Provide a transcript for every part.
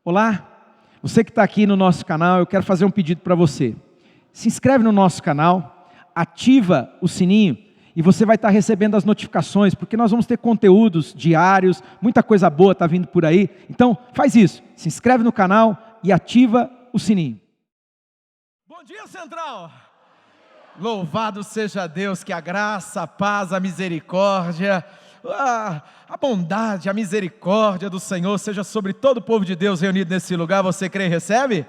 Olá, você que está aqui no nosso canal, eu quero fazer um pedido para você. Se inscreve no nosso canal, ativa o sininho e você vai estar recebendo as notificações, porque nós vamos ter conteúdos diários, muita coisa boa está vindo por aí. Então faz isso, se inscreve no canal e ativa o sininho. Bom dia, Central! Louvado seja Deus, que a graça, a paz, a misericórdia, a bondade, a misericórdia do Senhor seja sobre todo o povo de Deus reunido nesse lugar. Você crê e recebe?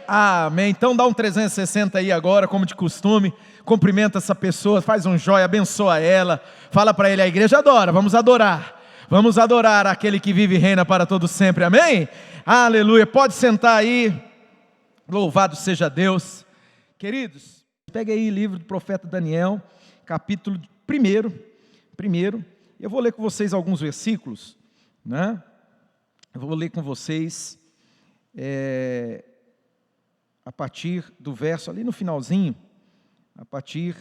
Amém. Então dá um 360 aí agora, como de costume. Cumprimenta essa pessoa, faz um joia, abençoa ela. Fala para ele: a igreja adora, vamos adorar. Vamos adorar aquele que vive e reina para todo sempre. Amém? Aleluia. Pode sentar aí. Louvado seja Deus. Queridos, pegue aí o livro do profeta Daniel, capítulo 1. Eu vou ler com vocês alguns versículos, né? Eu vou ler com vocês a partir do verso, ali no finalzinho, a partir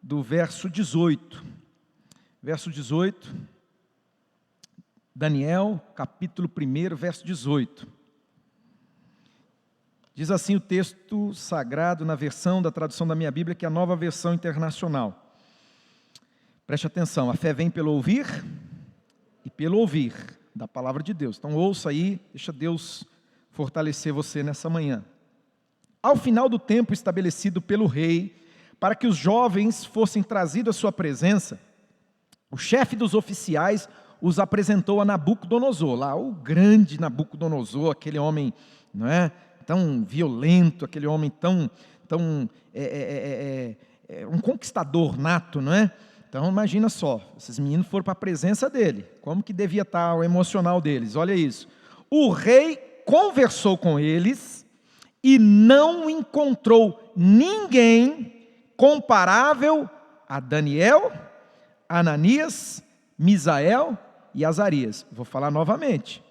do verso 18. Verso 18, Daniel, capítulo 1, verso 18. Diz assim o texto sagrado na versão da tradução da minha Bíblia, que é a Nova Versão Internacional. Preste atenção: a fé vem pelo ouvir e pelo ouvir da palavra de Deus. Então ouça aí, deixa Deus fortalecer você nessa manhã. Ao final do tempo estabelecido pelo rei, para que os jovens fossem trazidos à sua presença, o chefe dos oficiais os apresentou a Nabucodonosor, lá o grande Nabucodonosor, aquele homem, não é, tão violento, aquele homem tão um conquistador nato, não é? Então imagina só, esses meninos foram para a presença dele, como que devia estar o emocional deles, olha isso. O rei conversou com eles e não encontrou ninguém comparável a Daniel, Ananias, Misael e Azarias. Vou falar novamente.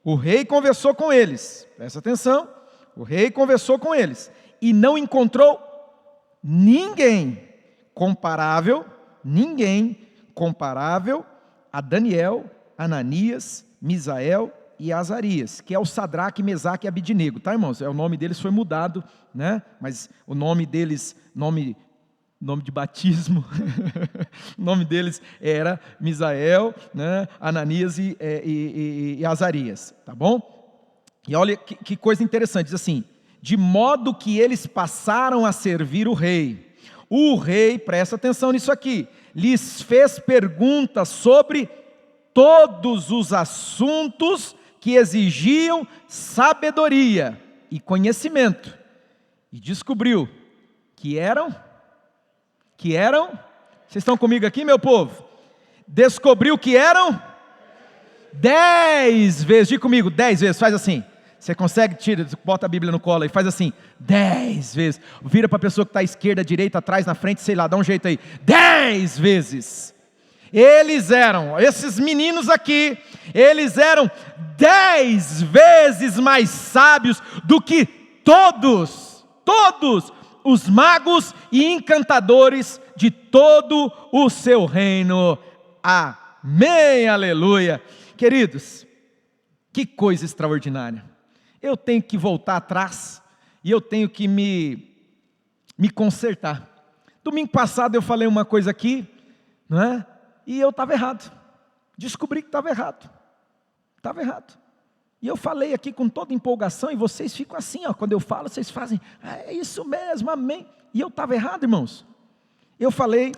O rei conversou com eles, presta atenção, o rei conversou com eles e não encontrou ninguém comparável a Daniel, Ananias, Misael e Azarias, que é o Sadraque, Mesaque e Abidnego, tá, irmãos? O nome deles foi mudado, né? Mas o nome deles, nome de batismo, o nome deles era Misael, né? Ananias e Azarias, tá bom? E olha que coisa interessante, diz assim: de modo que eles passaram a servir o rei. O rei, presta atenção nisso aqui, lhes fez perguntas sobre todos os assuntos que exigiam sabedoria e conhecimento, e descobriu que eram, vocês estão comigo aqui, meu povo? Descobriu que eram 10 vezes, diga comigo, 10 vezes, faz assim. Você consegue? Bota a Bíblia no colo e faz assim, 10 vezes. Vira para a pessoa que está à esquerda, à direita, atrás, na frente, sei lá, dá um jeito aí. 10 vezes. Esses meninos aqui, eles eram 10 vezes mais sábios do que todos os magos e encantadores de todo o seu reino. Amém, aleluia. Queridos, que coisa extraordinária. Eu tenho que voltar atrás e eu tenho que me consertar. Domingo passado eu falei uma coisa aqui, não é? E eu estava errado. Descobri que estava errado. E eu falei aqui com toda empolgação e vocês ficam assim, ó, quando eu falo, vocês fazem, é isso mesmo, amém. E eu estava errado, irmãos. Eu falei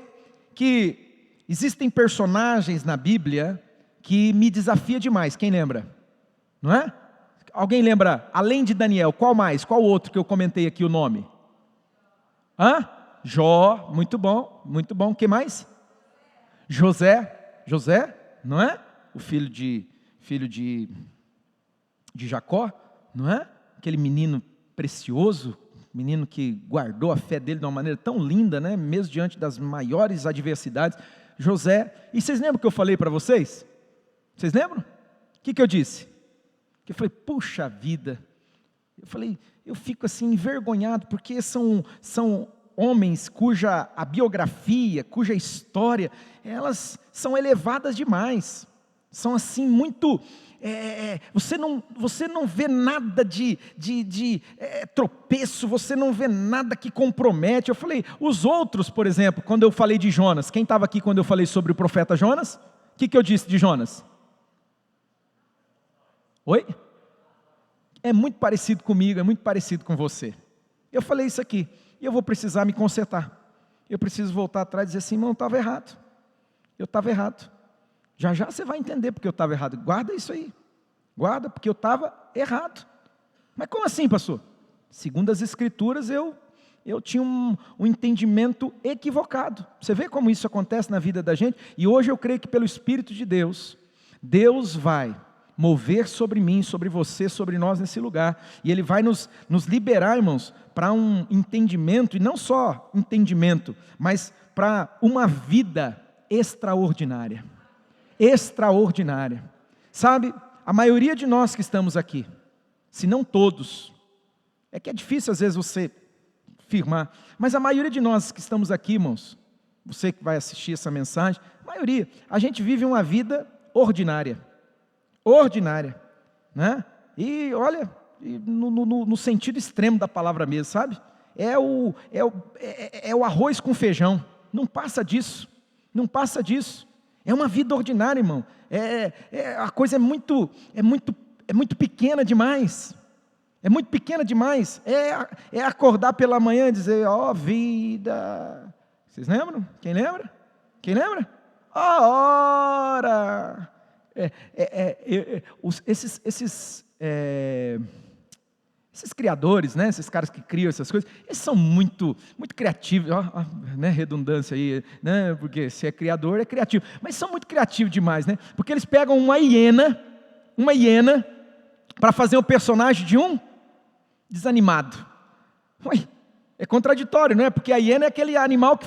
que existem personagens na Bíblia que me desafiam demais. Quem lembra? Não é? Alguém lembra, além de Daniel, qual mais? Qual outro que eu comentei aqui o nome? Jó, muito bom. O que mais? José, não é? O filho de Jacó, não é? Aquele menino precioso, menino que guardou a fé dele de uma maneira tão linda, né? Mesmo diante das maiores adversidades. José, e vocês lembram o que eu falei para vocês? Vocês lembram? O que eu disse? Que eu falei, puxa vida, eu fico assim envergonhado, porque são homens cuja a biografia, cuja história, elas são elevadas demais, São assim muito... você não vê nada de tropeço, você não vê nada que compromete. Eu falei, os outros, por exemplo, quando eu falei de Jonas, quem estava aqui quando eu falei sobre o profeta Jonas? O que eu disse de Jonas? Oi? É muito parecido comigo, é muito parecido com você. Eu falei isso aqui, e eu vou precisar me consertar. Eu preciso voltar atrás e dizer assim, irmão, eu estava errado. Eu estava errado. Já você vai entender porque eu estava errado. Guarda isso aí. Guarda, porque eu estava errado. Mas como assim, pastor? Segundo as Escrituras, eu tinha um entendimento equivocado. Você vê como isso acontece na vida da gente? E hoje eu creio que pelo Espírito de Deus, Deus vai mover sobre mim, sobre você, sobre nós nesse lugar. E Ele vai nos liberar, irmãos, para um entendimento, e não só entendimento, mas para uma vida extraordinária. Extraordinária. Sabe, a maioria de nós que estamos aqui, se não todos, é que é difícil às vezes você afirmar, mas a maioria de nós que estamos aqui, irmãos, você que vai assistir essa mensagem, a maioria, a gente vive uma vida ordinária, né? E olha, no sentido extremo da palavra mesmo, sabe? É o arroz com feijão, não passa disso, é uma vida ordinária, irmão, a coisa é muito pequena demais, é acordar pela manhã e dizer, ó vida, vocês lembram? Quem lembra? A hora, esses criadores, né, esses caras que criam essas coisas, eles são muito criativos, né, redundância aí, né, porque se é criador é criativo, mas são muito criativos demais, né, porque eles pegam uma hiena, para fazer um personagem de um desanimado. Ué, é contraditório, não é? Porque a hiena é aquele animal que...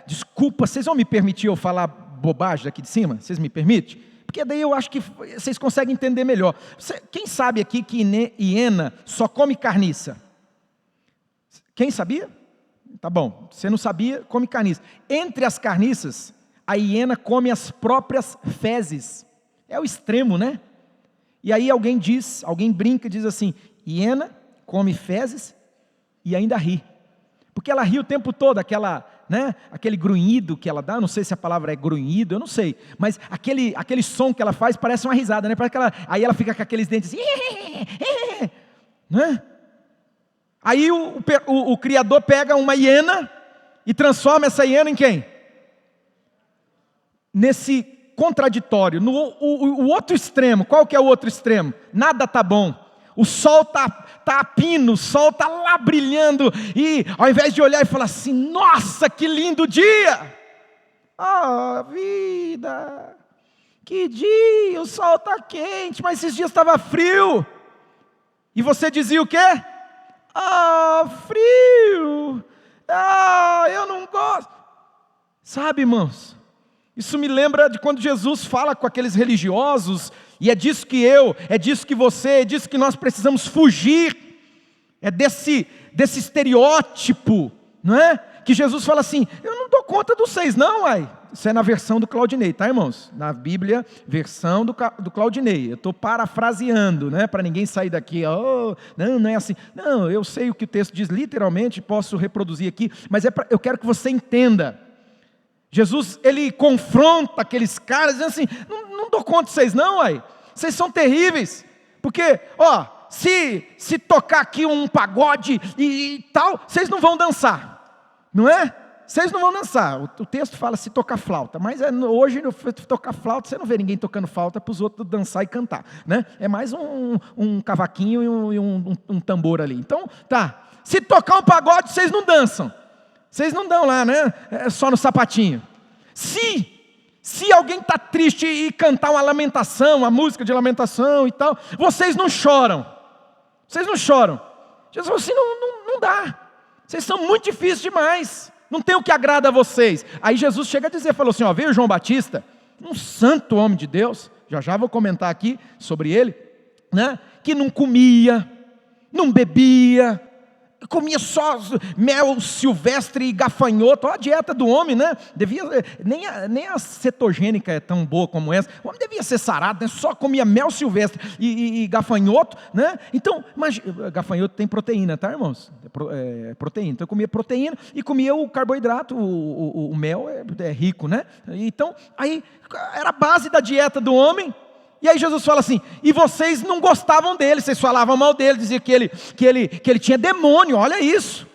desculpa, vocês vão me permitir eu falar bobagem aqui de cima? Vocês me permitem? Porque daí eu acho que vocês conseguem entender melhor. Quem sabe aqui que hiena só come carniça? Quem sabia? Tá bom, você não sabia, come carniça. Entre as carniças, a hiena come as próprias fezes. É o extremo, né? E aí alguém brinca e diz assim, hiena come fezes e ainda ri. Porque ela ri o tempo todo, aquele grunhido que ela dá, não sei se a palavra é grunhido, eu não sei, mas aquele som que ela faz parece uma risada, né? Aí ela fica com aqueles dentes, né? Aí o Criador pega uma hiena e transforma essa hiena em quem? Nesse contraditório, o outro extremo. Qual que é o outro extremo? Nada está bom, o sol está a pino, o sol está lá brilhando, e ao invés de olhar e falar assim, nossa, que lindo dia, vida, que dia, o sol está quente, mas esses dias estava frio, e você dizia o quê? Frio, eu não gosto, sabe, irmãos, isso me lembra de quando Jesus fala com aqueles religiosos, e é disso que você, é disso que nós precisamos fugir, é desse estereótipo, não é? Que Jesus fala assim, eu não dou conta dos seis não, isso é na versão do Claudinei, tá, irmãos? Na Bíblia, versão do Claudinei, eu estou parafraseando, né? Para ninguém sair daqui, não é assim, não, eu sei o que o texto diz literalmente, posso reproduzir aqui, mas eu quero que você entenda. Jesus, ele confronta aqueles caras, dizendo assim, não dou conta de vocês não, vocês são terríveis, porque, se tocar aqui um pagode e tal, vocês não vão dançar, não é? Vocês não vão dançar, o texto fala se tocar flauta, mas hoje tocar flauta, você não vê ninguém tocando flauta para os outros dançar e cantar, né? É mais um cavaquinho e um tambor ali, então, tá, se tocar um pagode, vocês não dançam, vocês não dão lá, né? Só no sapatinho. Se alguém está triste e cantar uma lamentação, uma música de lamentação e tal, vocês não choram. Jesus falou assim, não dá. Vocês são muito difíceis demais. Não tem o que agrada a vocês. Aí Jesus chega a dizer, falou assim, veio João Batista, um santo homem de Deus, já vou comentar aqui sobre ele, né? Que não comia, não bebia, comia só mel silvestre e gafanhoto. Olha a dieta do homem, né? Nem a cetogênica é tão boa como essa. O homem devia ser sarado, né? Só comia mel silvestre e gafanhoto, né? Então, gafanhoto tem proteína, tá, irmãos? Proteína. Então eu comia proteína e comia o carboidrato, o mel é rico, né? Então, aí era a base da dieta do homem. E aí Jesus fala assim: e vocês não gostavam dele, vocês falavam mal dele, diziam que ele tinha demônio, olha isso.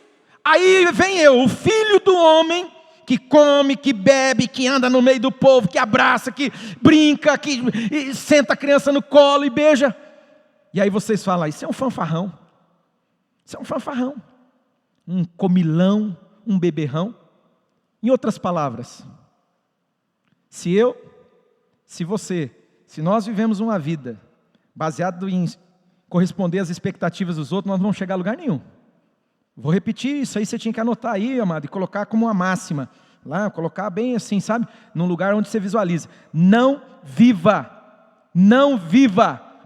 Aí vem eu, o filho do homem, que come, que bebe, que anda no meio do povo, que abraça, que brinca, que senta a criança no colo e beija. E aí vocês falam: isso é um fanfarrão, isso é um fanfarrão, um comilão, um beberrão. Em outras palavras, se nós vivemos uma vida baseada em corresponder às expectativas dos outros, nós não vamos chegar a lugar nenhum. Vou repetir, isso aí você tinha que anotar aí, amado, e colocar como uma máxima, lá, colocar bem assim, sabe, num lugar onde você visualiza. Não viva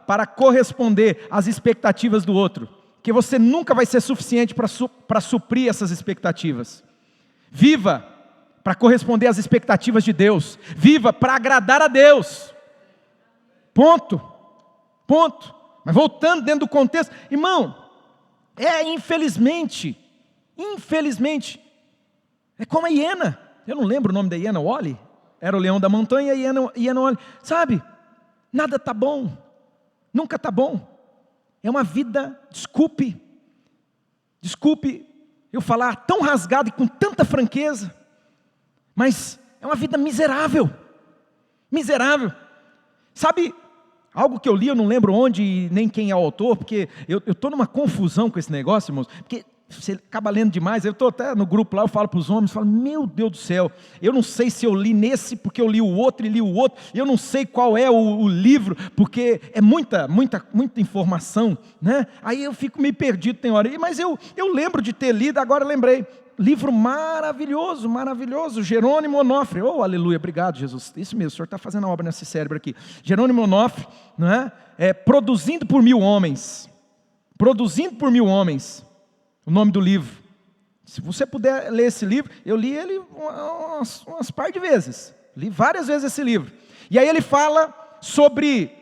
para corresponder às expectativas do outro, porque você nunca vai ser suficiente para suprir essas expectativas. Viva para corresponder às expectativas de Deus, viva para agradar a Deus. Ponto. Mas voltando dentro do contexto, irmão, infelizmente, é como a hiena. Eu não lembro o nome da hiena, Wally. Era o leão da montanha e a hiena Wally. Sabe, nada está bom, nunca está bom. É uma vida, desculpe eu falar tão rasgado e com tanta franqueza, mas é uma vida miserável. Sabe, algo que eu li, eu não lembro onde e nem quem é o autor, porque eu estou numa confusão com esse negócio, irmãos, porque você acaba lendo demais. Eu estou até no grupo lá, eu falo para os homens, falo: meu Deus do céu, eu não sei se eu li nesse, porque eu li o outro e li o outro, eu não sei qual é o livro, porque é muita informação, né? Aí eu fico meio perdido, tem hora, mas eu lembro de ter lido, agora lembrei. Livro maravilhoso, Jerônimo Onofre. Oh, aleluia, obrigado, Jesus. Isso mesmo, o Senhor está fazendo a obra nesse cérebro aqui. Jerônimo Onofre, não é? Produzindo por Mil Homens. O nome do livro. Se você puder ler esse livro, eu li ele umas par de vezes. Li várias vezes esse livro. E aí ele fala sobre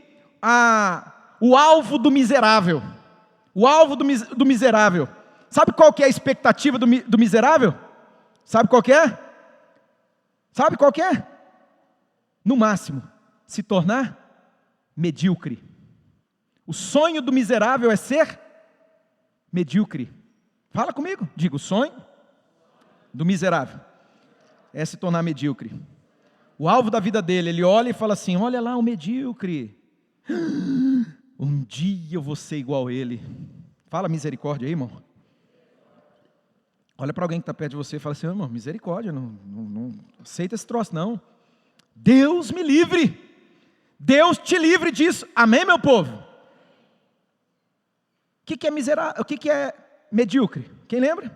o alvo do miserável. O alvo do miserável. Sabe qual que é a expectativa do miserável? Sabe qual que é? No máximo, se tornar medíocre. O sonho do miserável é ser medíocre. Fala comigo, diga: o sonho do miserável é se tornar medíocre. O alvo da vida dele, ele olha e fala assim: olha lá o medíocre, um dia eu vou ser igual a ele. Fala misericórdia aí, irmão. Olha para alguém que está perto de você e fala assim: irmão, misericórdia, não aceita esse troço não. Deus me livre, Deus te livre disso, amém, meu povo? O que é miserável? O que é medíocre? Quem lembra?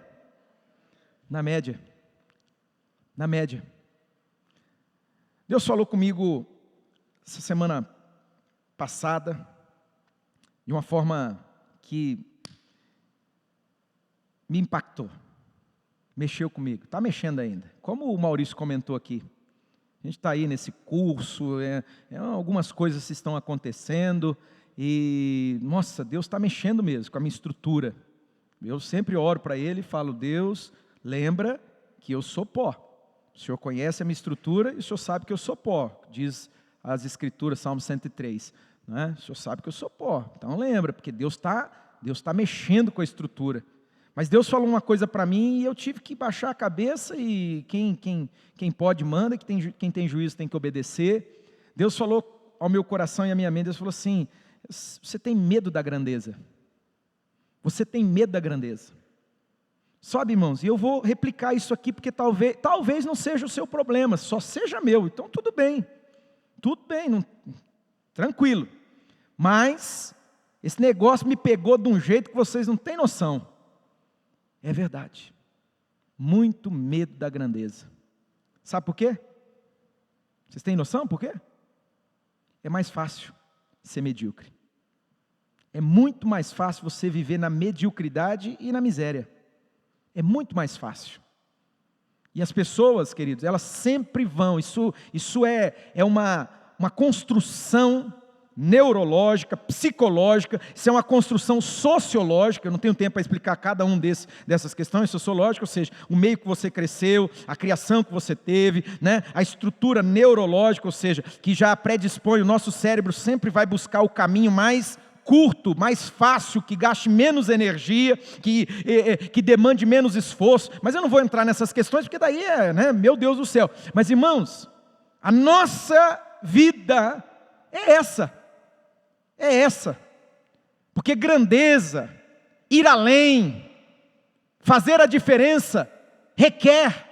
Na média. Deus falou comigo essa semana passada, de uma forma que me impactou. Mexeu comigo, está mexendo ainda. Como o Maurício comentou aqui, a gente está aí nesse curso, algumas coisas estão acontecendo, e, nossa, Deus está mexendo mesmo com a minha estrutura. Eu sempre oro para Ele e falo: Deus, lembra que eu sou pó. O Senhor conhece a minha estrutura e o Senhor sabe que eu sou pó, diz as Escrituras, Salmo 103. Não é? O Senhor sabe que eu sou pó, então lembra, porque Deus está mexendo com a estrutura. Mas Deus falou uma coisa para mim e eu tive que baixar a cabeça, e quem pode manda, quem tem juízo tem que obedecer. Deus falou ao meu coração e à minha mente, Deus falou assim: você tem medo da grandeza. Você tem medo da grandeza. Sabe, irmãos, e eu vou replicar isso aqui, porque talvez não seja o seu problema, só seja meu, então tudo bem, tranquilo. Mas esse negócio me pegou de um jeito que vocês não têm noção. É verdade, muito medo da grandeza. Sabe por quê? Vocês têm noção por quê? É mais fácil ser medíocre. É muito mais fácil você viver na mediocridade e na miséria. É muito mais fácil. E as pessoas, queridos, elas sempre vão, isso é uma construção neurológica, psicológica, isso é uma construção sociológica. Eu não tenho tempo para explicar cada um dessas questões sociológicas, ou seja, o meio que você cresceu, a criação que você teve, né? A estrutura neurológica, ou seja, que já predispõe, o nosso cérebro sempre vai buscar o caminho mais curto, mais fácil, que gaste menos energia, que demande menos esforço. Mas eu não vou entrar nessas questões, porque daí né, meu Deus do céu. Mas irmãos, a nossa vida é essa. É essa, porque grandeza, ir além, fazer a diferença, requer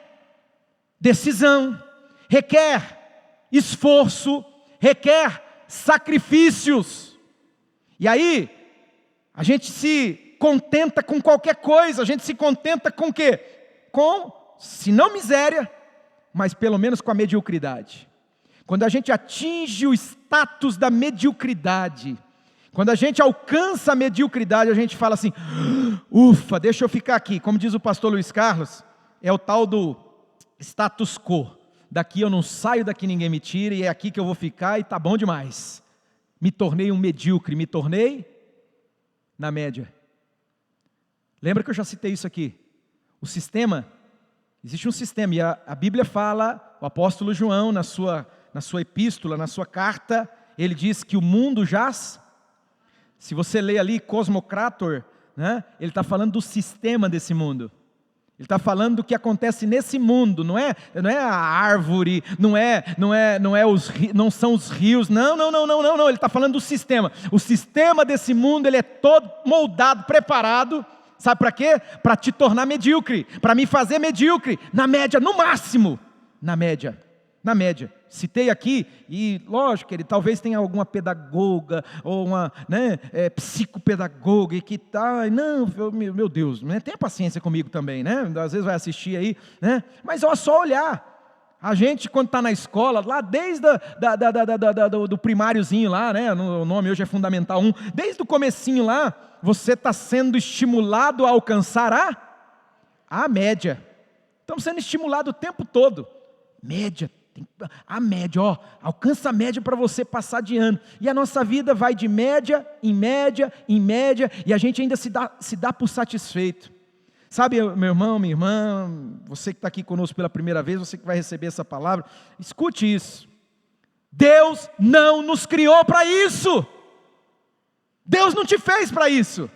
decisão, requer esforço, requer sacrifícios. E aí, a gente se contenta com qualquer coisa, a gente se contenta com o quê? Com, se não miséria, mas pelo menos com a mediocridade. Quando a gente atinge o status da mediocridade, quando a gente alcança a mediocridade, a gente fala assim, ufa, deixa eu ficar aqui. Como diz o pastor Luiz Carlos, é o tal do status quo. Daqui eu não saio, daqui ninguém me tira, e é aqui que eu vou ficar e tá bom demais. Me tornei um medíocre, me tornei na média. Lembra que eu já citei isso aqui? O sistema, existe um sistema, e a Bíblia fala, o apóstolo João, na sua epístola, na sua carta, ele diz que o mundo jaz. Se você lê ali Cosmocrator, né, ele está falando do sistema desse mundo. Ele está falando do que acontece nesse mundo, não é a árvore, não são os rios, não, ele está falando do sistema. O sistema desse mundo, ele é todo moldado, preparado, sabe para quê? Para te tornar medíocre, para me fazer medíocre, na média, no máximo, na média. Citei aqui, e lógico, ele talvez tenha alguma pedagoga, ou uma psicopedagoga, que tá, não, meu Deus, né, tenha paciência comigo também, né, às vezes vai assistir aí, né, mas é só olhar, a gente quando está na escola, lá desde do primáriozinho lá, né, o nome hoje é Fundamental 1, desde o comecinho lá, você está sendo estimulado a alcançar a média, estamos sendo estimulados o tempo todo, média, a média, alcança a média para você passar de ano, e a nossa vida vai de média, em média, e a gente ainda se dá por satisfeito, sabe meu irmão, minha irmã, você que está aqui conosco pela primeira vez, você que vai receber essa palavra, escute isso, Deus não nos criou para isso, Deus não te fez para isso,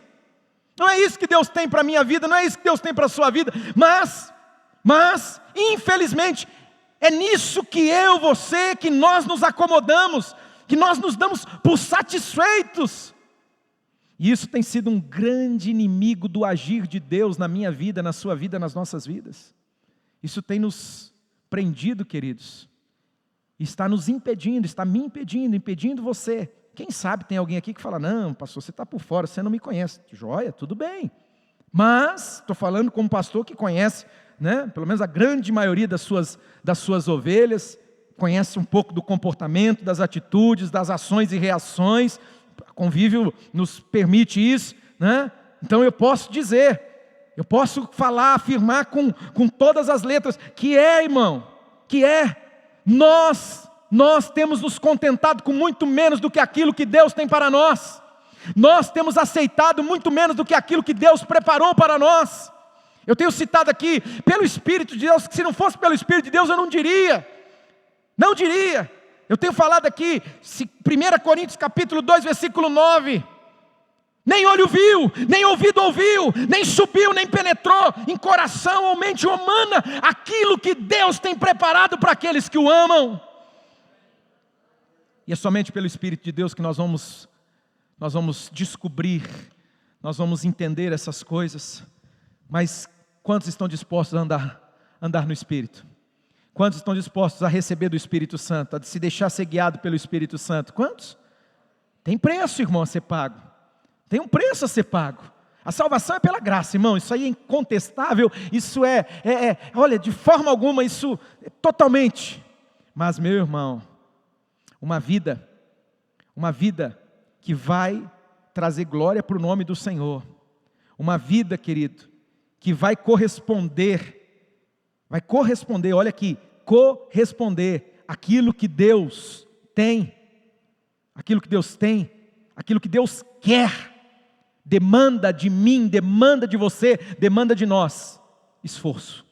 não é isso que Deus tem para a minha vida, não é isso que Deus tem para a sua vida, mas, infelizmente, é nisso que você, que nós nos acomodamos, que nós nos damos por satisfeitos. E isso tem sido um grande inimigo do agir de Deus na minha vida, na sua vida, nas nossas vidas. Isso tem nos prendido, queridos. Está nos impedindo, está me impedindo você. Quem sabe tem alguém aqui que fala, não, pastor, você está por fora, você não me conhece. Joia, tudo bem. Mas, estou falando como pastor que conhece, né, pelo menos a grande maioria das suas ovelhas, conhece um pouco do comportamento, das atitudes, das ações e reações, o convívio nos permite isso, né? Então eu posso dizer, eu posso falar, afirmar com todas as letras, que irmão, nós temos nos contentado com muito menos do que aquilo que Deus tem para nós, nós temos aceitado muito menos do que aquilo que Deus preparou para nós. Eu tenho citado aqui, pelo Espírito de Deus, que se não fosse pelo Espírito de Deus eu não diria, eu tenho falado aqui, 1 Coríntios capítulo 2, versículo 9, nem olho viu, nem ouvido ouviu, nem subiu, nem penetrou em coração ou mente humana, aquilo que Deus tem preparado para aqueles que o amam, e é somente pelo Espírito de Deus que nós vamos descobrir, nós vamos entender essas coisas, mas quantos estão dispostos a andar no Espírito? Quantos estão dispostos a receber do Espírito Santo, a se deixar ser guiado pelo Espírito Santo? Quantos? Tem preço, irmão, a ser pago. Tem um preço a ser pago. A salvação é pela graça, irmão, isso aí é incontestável, isso olha, de forma alguma, isso é totalmente. Mas, meu irmão, uma vida que vai trazer glória para o nome do Senhor, uma vida, querido, que vai corresponder, olha aqui, corresponder aquilo que Deus tem, aquilo que Deus quer, demanda de mim, demanda de você, demanda de nós, esforço,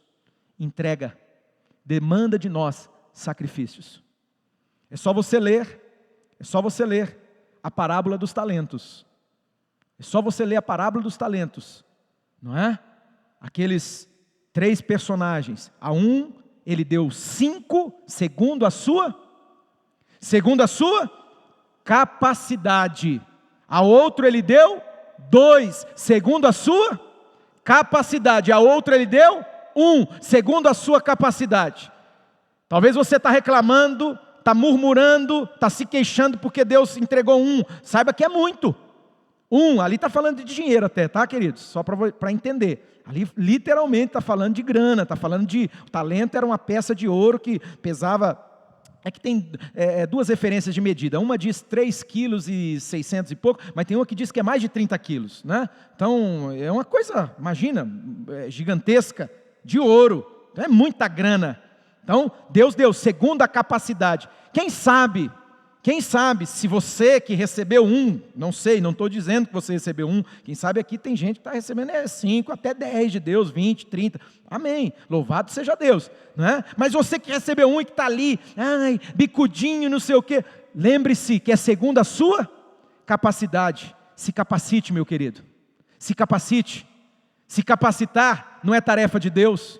entrega, demanda de nós, sacrifícios. É só você ler a parábola dos talentos, não é? Aqueles 3 personagens, a um ele deu 5 segundo a sua capacidade, a outro ele deu 2 segundo a sua capacidade, a outro ele deu 1 segundo a sua capacidade. Talvez você está reclamando, está murmurando, está se queixando porque Deus entregou 1, saiba que é muito. 1, ali está falando de dinheiro até, tá, queridos? Só para entender. Ali literalmente está falando de grana, está falando de... O talento era uma peça de ouro que pesava... É que tem 2 referências de medida. Uma diz 3,6 kg e pouco, mas tem uma que diz que é mais de 30 quilos, né? Então, é uma coisa, imagina, gigantesca, de ouro. Então, é muita grana. Então, Deus deu segundo a capacidade. Quem sabe, se você que recebeu 1, não sei, não estou dizendo que você recebeu 1, quem sabe aqui tem gente que está recebendo 5 até 10 de Deus, 20, 30, amém, louvado seja Deus, não é? Mas você que recebeu 1 e que está ali, bicudinho, não sei o quê, lembre-se que é segundo a sua capacidade. Se capacite, meu querido, se capacite. Se capacitar não é tarefa de Deus,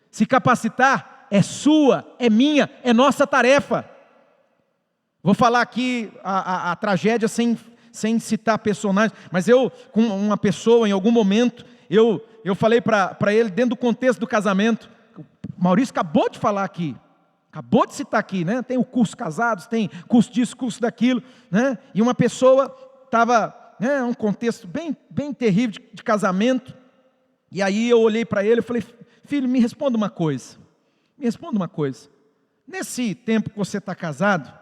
se capacitar é sua, é minha, é nossa tarefa. Vou falar aqui a tragédia sem citar personagens, mas eu, com uma pessoa, em algum momento, eu falei para ele, dentro do contexto do casamento, o Maurício acabou de falar aqui, acabou de citar aqui, né? Tem o curso casados, tem curso disso, curso daquilo, né? E uma pessoa estava, um contexto bem terrível de casamento, e aí eu olhei para ele e falei, filho, me responda uma coisa, nesse tempo que você está casado,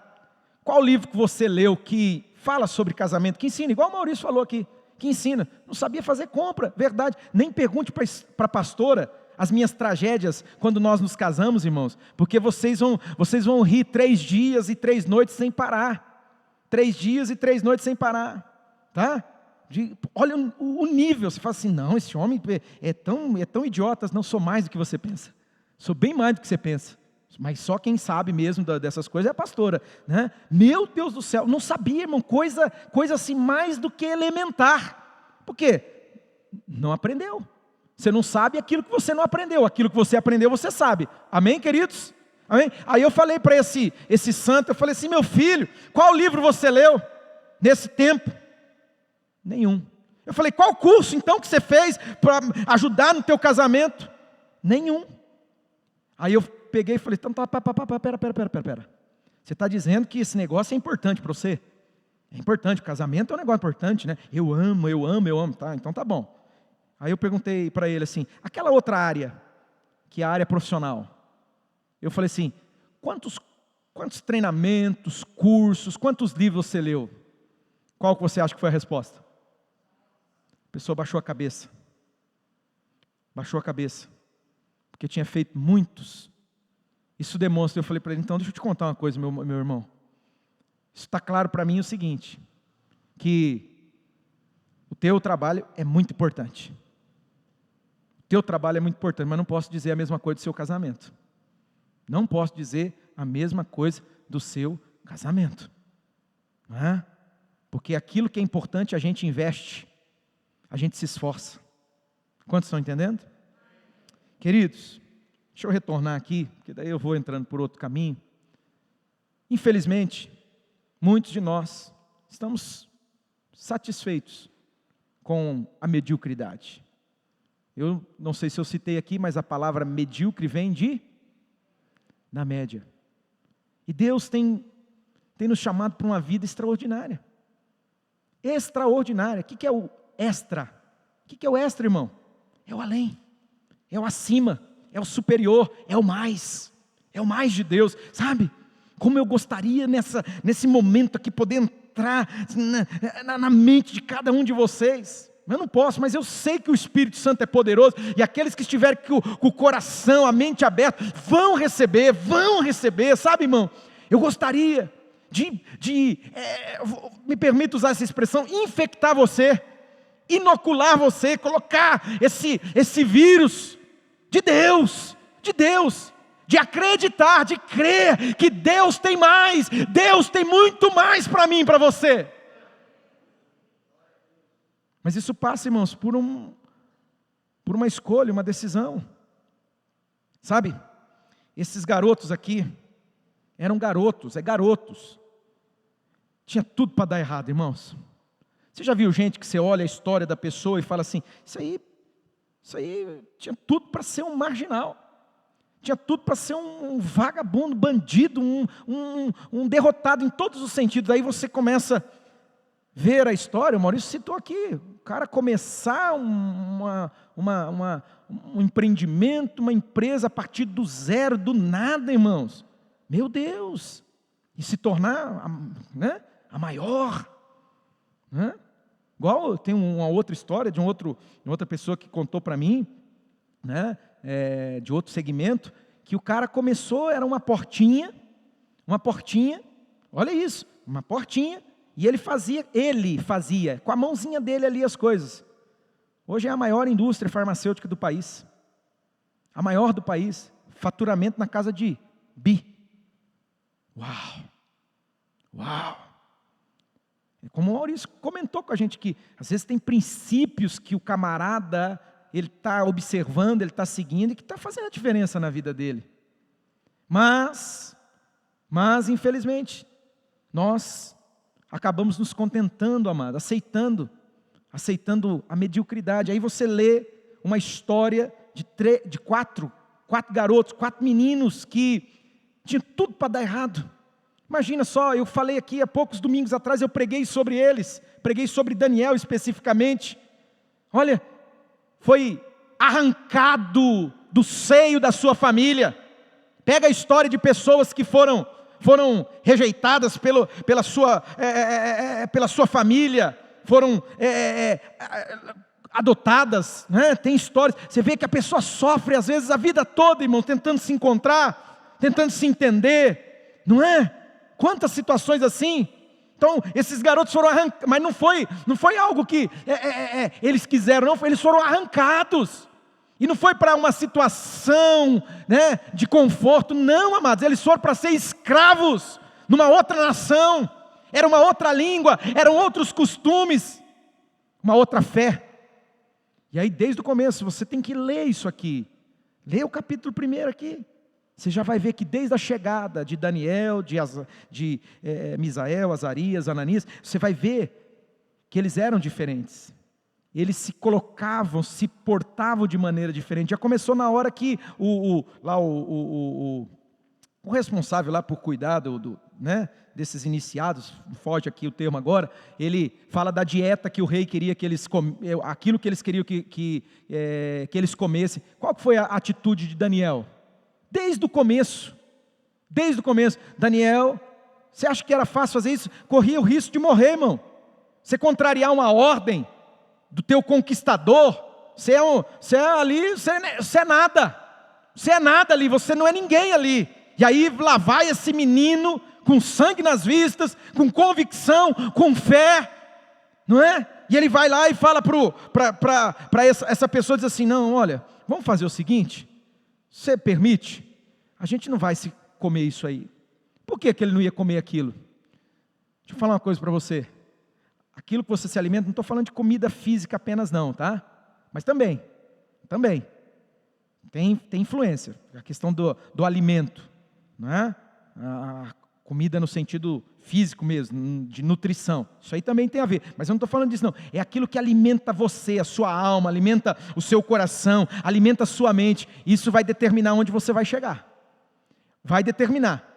qual livro que você leu que fala sobre casamento, que ensina, igual o Maurício falou aqui, que ensina, não sabia fazer compra, verdade, nem pergunte para a pastora as minhas tragédias quando nós nos casamos, irmãos, porque vocês vão rir 3 dias e 3 noites sem parar, 3 dias e 3 noites sem parar, tá? Olha o nível, você fala assim, não, esse homem é tão idiota, não sou mais do que você pensa, sou bem mais do que você pensa. Mas só quem sabe mesmo dessas coisas é a pastora, né? Meu Deus do céu, não sabia, irmão, coisa assim mais do que elementar. Por quê? Não aprendeu. Você não sabe aquilo que você não aprendeu, aquilo que você aprendeu você sabe. Amém, queridos? Amém? Aí eu falei para esse santo, eu falei assim, meu filho, qual livro você leu nesse tempo? Nenhum. Eu falei, qual curso então que você fez para ajudar no teu casamento? Nenhum. Aí eu peguei e falei, então tá, pera. Você está dizendo que esse negócio é importante para você? É importante, o casamento é um negócio importante, né? Eu amo, tá? Então tá bom. Aí eu perguntei para ele assim, aquela outra área, que é a área profissional. Eu falei assim, quantos treinamentos, cursos, quantos livros você leu? Qual que você acha que foi a resposta? A pessoa baixou a cabeça, porque tinha feito muitos. Isso demonstra, eu falei para ele, então deixa eu te contar uma coisa, meu irmão. Isso está claro para mim o seguinte, que o teu trabalho é muito importante. O teu trabalho é muito importante, mas não posso dizer a mesma coisa do seu casamento. Não posso dizer a mesma coisa do seu casamento. Não é? Porque aquilo que é importante a gente investe, a gente se esforça. Quantos estão entendendo? Queridos, deixa eu retornar aqui, porque daí eu vou entrando por outro caminho. Infelizmente, muitos de nós estamos satisfeitos com a mediocridade. Eu não sei se eu citei aqui, mas a palavra medíocre vem da média. E Deus tem nos chamado para uma vida extraordinária. Extraordinária. O que é o extra? O que é o extra, irmão? É o além, é o acima, é o superior, é o mais de Deus, sabe? Como eu gostaria nesse momento aqui poder entrar na mente de cada um de vocês, eu não posso, mas eu sei que o Espírito Santo é poderoso, e aqueles que estiverem com o coração, a mente aberta, vão receber, sabe, irmão? Eu gostaria me permito usar essa expressão, infectar você, inocular você, colocar esse vírus de Deus, de acreditar, de crer que Deus tem mais, Deus tem muito mais para mim e para você. Mas isso passa, irmãos, por uma escolha, uma decisão. Sabe, esses garotos aqui, eram garotos, garotos. Tinha tudo para dar errado, irmãos. Você já viu gente que você olha a história da pessoa e fala assim, isso aí tinha tudo para ser um marginal. Tinha tudo para ser um vagabundo, bandido, um derrotado em todos os sentidos. Aí você começa a ver a história, o Maurício citou aqui, o cara começar um empreendimento, uma empresa a partir do zero, do nada, irmãos. Meu Deus! E se tornar a maior. Né? Igual tem uma outra história de outra pessoa que contou para mim, né? De outro segmento, que o cara começou, era uma portinha, olha isso, uma portinha, e ele fazia com a mãozinha dele ali as coisas. Hoje é a maior indústria farmacêutica do país, a maior do país, faturamento na casa de bi. Uau! Como o Maurício comentou com a gente que às vezes tem princípios que o camarada ele está observando, ele está seguindo e que está fazendo a diferença na vida dele. Mas infelizmente nós acabamos nos contentando, amado, aceitando a mediocridade. Aí você lê uma história de quatro garotos, 4 meninos que tinha tudo para dar errado. Imagina só, eu falei aqui há poucos domingos atrás, eu preguei sobre eles, preguei sobre Daniel especificamente. Olha, foi arrancado do seio da sua família. Pega a história de pessoas que foram rejeitadas pela sua família, foram adotadas, né? Tem histórias, você vê que a pessoa sofre às vezes a vida toda, irmão, tentando se encontrar, tentando se entender, não é? Quantas situações assim. Então, esses garotos foram arrancados, mas não foi algo que eles quiseram, não, eles foram arrancados, e não foi para uma situação, né, de conforto, não, amados, eles foram para ser escravos, numa outra nação, era uma outra língua, eram outros costumes, uma outra fé. E aí desde o começo, você tem que ler isso aqui, lê o capítulo 1 aqui, você já vai ver que desde a chegada de Daniel, de Misael, Azarias, Ananias, você vai ver que eles eram diferentes. Eles se colocavam, se portavam de maneira diferente. Já começou na hora que o responsável lá por cuidar desses iniciados, foge aqui o termo agora, ele fala da dieta que o rei queria que eles aquilo que eles queriam que eles comessem. Qual foi a atitude de Daniel? Desde o começo, Daniel, você acha que era fácil fazer isso? Corria o risco de morrer, irmão. Você contrariar uma ordem do teu conquistador, você é nada ali, você não é ninguém ali. E aí lá vai esse menino, com sangue nas vistas, com convicção, com fé, não é? E ele vai lá e fala para essa pessoa, diz assim, não, olha, vamos fazer o seguinte, você permite? A gente não vai se comer isso aí. Por que ele não ia comer aquilo? Deixa eu falar uma coisa para você. Aquilo que você se alimenta, não estou falando de comida física apenas não, tá? Mas também. Tem influência. A questão do alimento, não é? A comida no sentido físico mesmo, de nutrição. Isso aí também tem a ver. Mas eu não estou falando disso não. É aquilo que alimenta você, a sua alma, alimenta o seu coração, alimenta a sua mente. Isso vai determinar onde você vai chegar. Vai determinar.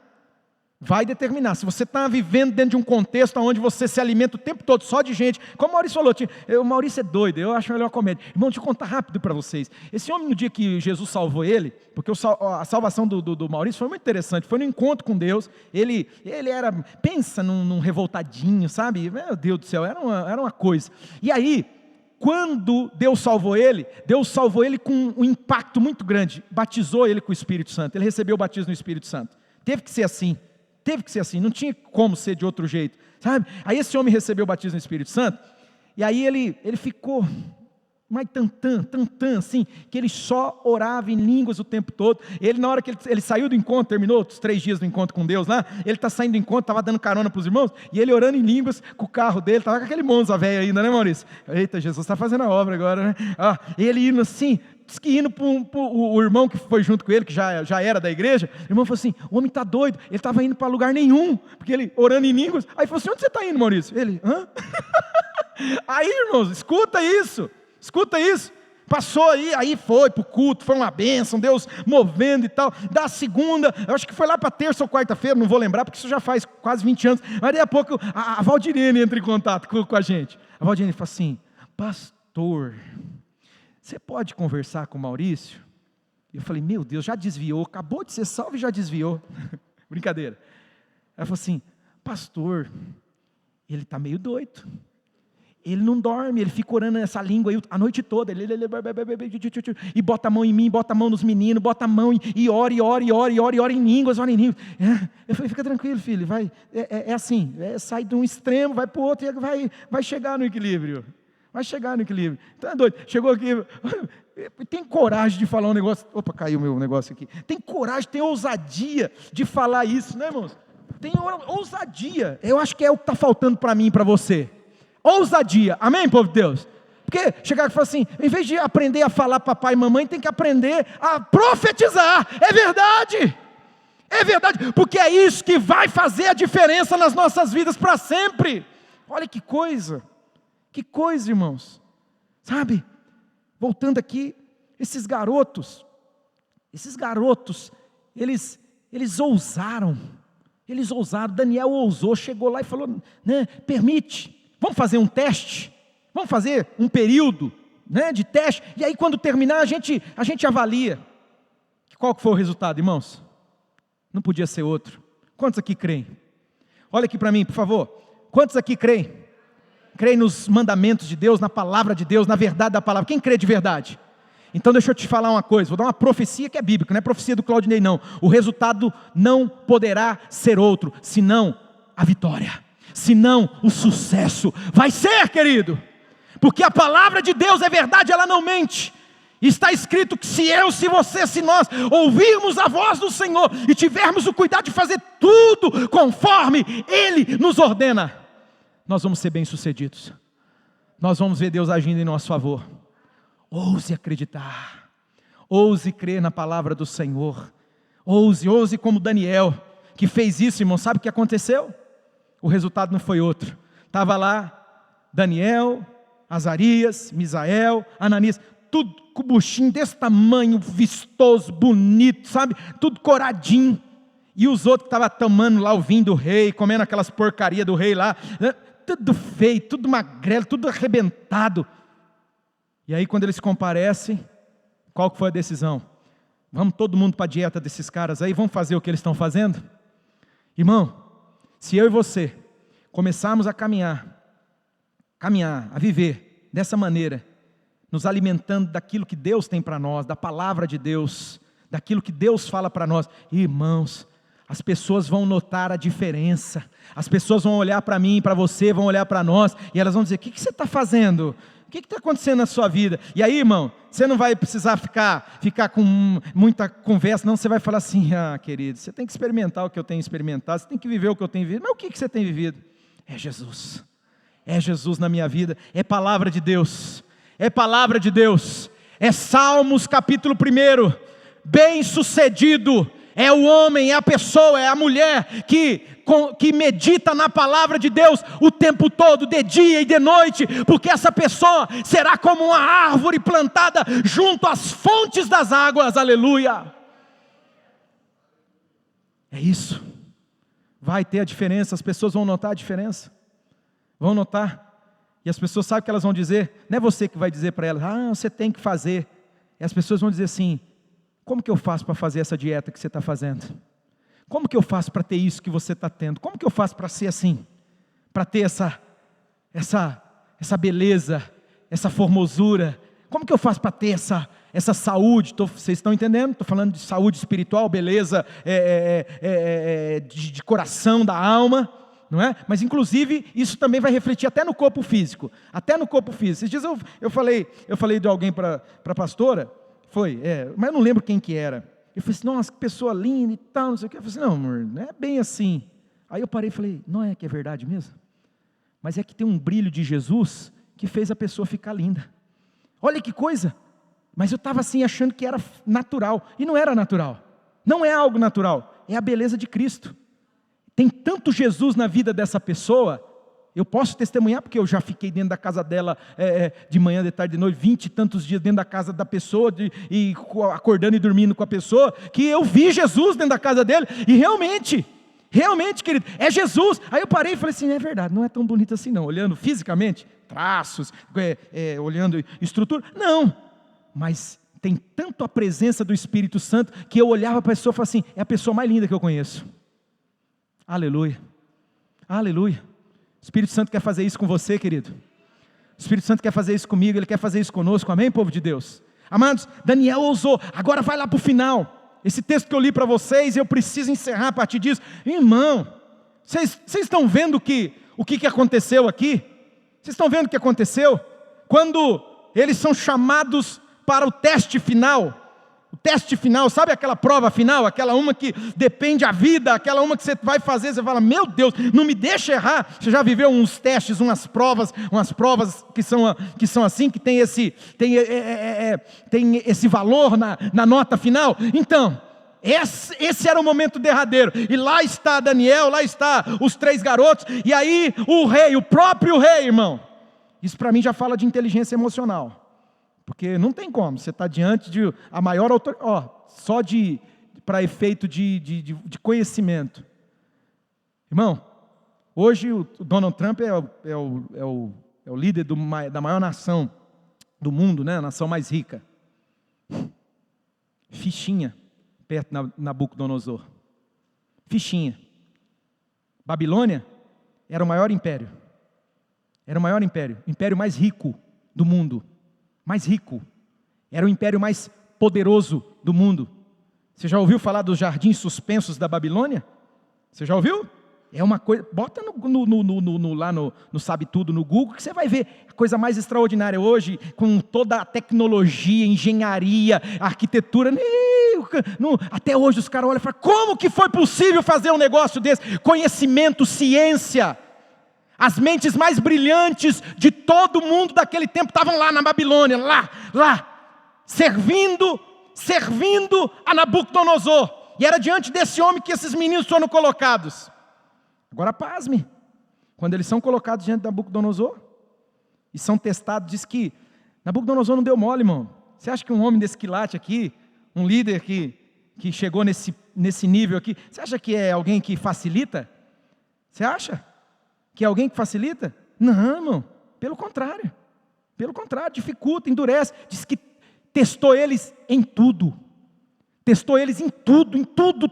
Se você está vivendo dentro de um contexto onde você se alimenta o tempo todo só de gente, como o Maurício falou, o Maurício é doido, eu acho ele uma comédia. Irmão, deixa eu contar rápido para vocês. Esse homem, no dia que Jesus salvou ele, porque a salvação do Maurício foi muito interessante, foi no encontro com Deus, ele era, pensa num revoltadinho, sabe? Meu Deus do céu, era uma coisa. E aí, quando Deus salvou ele com um impacto muito grande, batizou ele com o Espírito Santo, ele recebeu o batismo no Espírito Santo, teve que ser assim, não tinha como ser de outro jeito, sabe? Aí esse homem recebeu o batismo no Espírito Santo, e aí ele ficou mais tantã, assim, que ele só orava em línguas o tempo todo. Ele, na hora que ele saiu do encontro, terminou os 3 dias do encontro com Deus lá, ele está saindo do encontro, estava dando carona para os irmãos, e ele orando em línguas com o carro dele, estava com aquele Monza velho ainda, né, Maurício? Eita, Jesus está fazendo a obra agora, né? Ele indo assim, diz que indo para o irmão que foi junto com ele, que já era da igreja, o irmão falou assim, o homem está doido, ele estava indo para lugar nenhum, porque ele orando em línguas, aí falou assim, onde você está indo, Maurício? Ele, hã? Aí, irmãos, escuta isso, passou aí foi para o culto, foi uma bênção, Deus movendo e tal, da segunda, eu acho que foi lá para terça ou quarta-feira, não vou lembrar, porque isso já faz quase 20 anos, mas daí a pouco a Valdirene entra em contato com a gente, a Valdirene fala assim, pastor, você pode conversar com o Maurício? Eu falei, meu Deus, já desviou, acabou de ser salvo e já desviou, brincadeira, ela falou assim, pastor, ele está meio doido, ele não dorme, ele fica orando nessa língua aí a noite toda, e bota a mão em mim, bota a mão nos meninos, bota a mão e ora em línguas, eu falei, fica tranquilo filho, vai, é assim, sai de um extremo, vai para o outro e vai chegar no equilíbrio, então é doido, chegou aqui, tem coragem de falar um negócio, opa, caiu meu negócio aqui, tem coragem, tem ousadia de falar isso, né irmãos? Tem ousadia, eu acho que é o que está faltando para mim e para você, ousadia, amém, povo de Deus? Porque chegar e falar assim, em vez de aprender a falar papai e mamãe, tem que aprender a profetizar, é verdade, porque é isso que vai fazer a diferença nas nossas vidas para sempre. Olha que coisa, irmãos, sabe, voltando aqui, esses garotos, eles ousaram, Daniel ousou, chegou lá e falou, né, permite, vamos fazer um teste, vamos fazer um período, né, de teste, e aí quando terminar a gente avalia. Qual que foi o resultado, irmãos? Não podia ser outro. Quantos aqui creem? Olha aqui para mim, por favor. Quantos aqui creem? Creem nos mandamentos de Deus, na palavra de Deus, na verdade da palavra. Quem crê de verdade? Então deixa eu te falar uma coisa, vou dar uma profecia que é bíblica, não é profecia do Claudinei não. O resultado não poderá ser outro, senão a vitória. Senão o sucesso vai ser, querido, porque a palavra de Deus é verdade, ela não mente, está escrito que se você, se nós ouvirmos a voz do Senhor, e tivermos o cuidado de fazer tudo conforme Ele nos ordena, nós vamos ser bem-sucedidos, nós vamos ver Deus agindo em nosso favor. Ouse acreditar, ouse crer na palavra do Senhor, ouse como Daniel, que fez isso, irmão, sabe o que aconteceu? O resultado não foi outro, estava lá, Daniel, Azarias, Misael, Ananias, tudo com o buchinho desse tamanho, vistoso, bonito, sabe, tudo coradinho, e os outros que estavam tomando lá o vinho do rei, comendo aquelas porcarias do rei lá, né? Tudo feio, tudo magrelo, tudo arrebentado, e aí quando eles comparecem, qual que foi a decisão? Vamos todo mundo para a dieta desses caras aí, vamos fazer o que eles estão fazendo? Irmão, se eu e você começarmos a caminhar, a viver dessa maneira, nos alimentando daquilo que Deus tem para nós, da palavra de Deus, daquilo que Deus fala para nós, irmãos, as pessoas vão notar a diferença, as pessoas vão olhar para mim, para você, vão olhar para nós, e elas vão dizer, o que você está fazendo? O que está acontecendo na sua vida? E aí, irmão, você não vai precisar ficar com muita conversa, não, você vai falar assim, querido, você tem que experimentar o que eu tenho experimentado, você tem que viver o que eu tenho vivido, mas o que você tem vivido? É Jesus na minha vida, é palavra de Deus, é Salmos capítulo 1, bem-sucedido, é o homem, é a pessoa, é a mulher que medita na palavra de Deus o tempo todo, de dia e de noite, porque essa pessoa será como uma árvore plantada junto às fontes das águas, aleluia. É isso, vai ter a diferença, as pessoas vão notar a diferença, vão notar, e as pessoas sabem o que elas vão dizer, não é você que vai dizer para elas, você tem que fazer, e as pessoas vão dizer assim, como que eu faço para fazer essa dieta que você está fazendo? Como que eu faço para ter isso que você está tendo? Como que eu faço para ser assim? Para ter essa beleza, essa formosura? Como que eu faço para ter essa saúde? Vocês estão entendendo? Estou falando de saúde espiritual, beleza de coração, da alma, não é? Mas inclusive isso também vai refletir até no corpo físico. Até no corpo físico. Esses dias eu falei de alguém para a pastora, mas eu não lembro quem que era. Eu falei assim, nossa, que pessoa linda e tal, não sei o que. Eu falei assim, não amor, não é bem assim. Aí eu parei e falei, não é que é verdade mesmo? Mas é que tem um brilho de Jesus que fez a pessoa ficar linda. Olha que coisa. Mas eu estava assim achando que era natural. E não era natural. Não é algo natural. É a beleza de Cristo. Tem tanto Jesus na vida dessa pessoa. Eu posso testemunhar porque eu já fiquei dentro da casa dela de manhã, de tarde, de noite, 20 e tantos dias dentro da casa da pessoa, e acordando e dormindo com a pessoa, que eu vi Jesus dentro da casa dele. E realmente, querido, é Jesus. Aí eu parei e falei assim, é verdade, não é tão bonito assim não. Olhando fisicamente, traços, olhando estrutura, não. Mas tem tanto a presença do Espírito Santo, que eu olhava para a pessoa e falava assim, é a pessoa mais linda que eu conheço. Aleluia, aleluia. O Espírito Santo quer fazer isso com você, querido. O Espírito Santo quer fazer isso comigo, Ele quer fazer isso conosco, amém, povo de Deus? Amados, Daniel ousou, agora vai lá para o final. Esse texto que eu li para vocês, eu preciso encerrar a partir disso. Irmão, vocês estão vendo o que aconteceu aqui? Vocês estão vendo o que aconteceu? Quando eles são chamados para o teste final. O teste final, sabe aquela prova final? Aquela uma que depende a vida, aquela uma que você vai fazer, você fala, meu Deus, não me deixa errar. Você já viveu uns testes, umas provas que são assim, que tem esse valor na nota final? Então, esse era o momento derradeiro, e lá está Daniel, lá está os 3 garotos, e aí o próprio rei, irmão. Isso para mim já fala de inteligência emocional. Porque não tem como, você está diante de a maior autoridade, só para efeito de conhecimento. Irmão, hoje o Donald Trump é o líder da maior nação do mundo, né? A nação mais rica. Fichinha, perto de Nabucodonosor. Fichinha. Babilônia era o maior império. Era o maior império, o império mais rico do mundo. Mais rico, era o império mais poderoso do mundo. Você já ouviu falar dos jardins suspensos da Babilônia? Você já ouviu? É uma coisa, bota lá no Sabe Tudo, no Google, que você vai ver a coisa mais extraordinária hoje, com toda a tecnologia, engenharia, arquitetura. Até hoje os caras olham e falam, como que foi possível fazer um negócio desse? Conhecimento, ciência. As mentes mais brilhantes de todo mundo daquele tempo estavam lá na Babilônia, lá, servindo a Nabucodonosor. E era diante desse homem que esses meninos foram colocados. Agora pasme, quando eles são colocados diante de Nabucodonosor, e são testados, diz que Nabucodonosor não deu mole, irmão. Você acha que um homem desse quilate aqui, um líder que chegou nesse nível aqui, você acha que é alguém que facilita? Você acha? Que é alguém que facilita? Não, irmão, pelo contrário, dificulta, endurece. Diz que testou eles em tudo,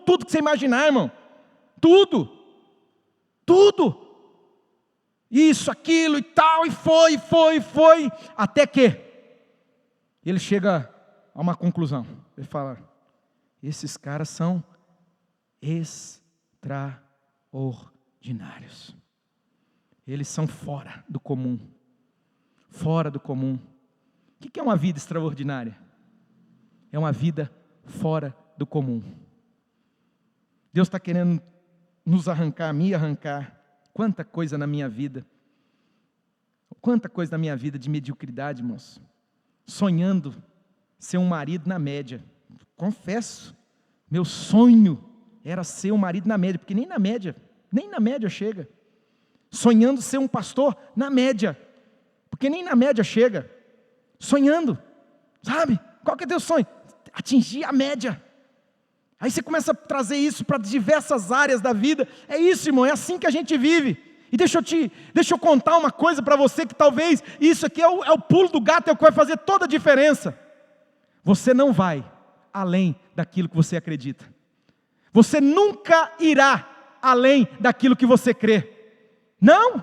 tudo que você imaginar, irmão, tudo, isso, aquilo e tal, e foi, até que ele chega a uma conclusão. Ele fala, esses caras são extraordinários. Eles são fora do comum. Fora do comum. O que é uma vida extraordinária? É uma vida fora do comum. Deus está querendo nos arrancar, me arrancar. Quanta coisa na minha vida. Quanta coisa na minha vida de mediocridade, irmãos. Sonhando ser um marido na média. Confesso, meu sonho era ser um marido na média, porque nem na média chega. Sonhando ser um pastor na média, porque nem na média chega. Sonhando, sabe? Qual que é o teu sonho? Atingir a média. Aí você começa a trazer isso para diversas áreas da vida. É isso, irmão, é assim que a gente vive. E deixa eu contar uma coisa para você, que talvez isso aqui é o pulo do gato, é o que vai fazer toda a diferença. Você não vai além daquilo que você acredita. Você nunca irá além daquilo que você crê. Não,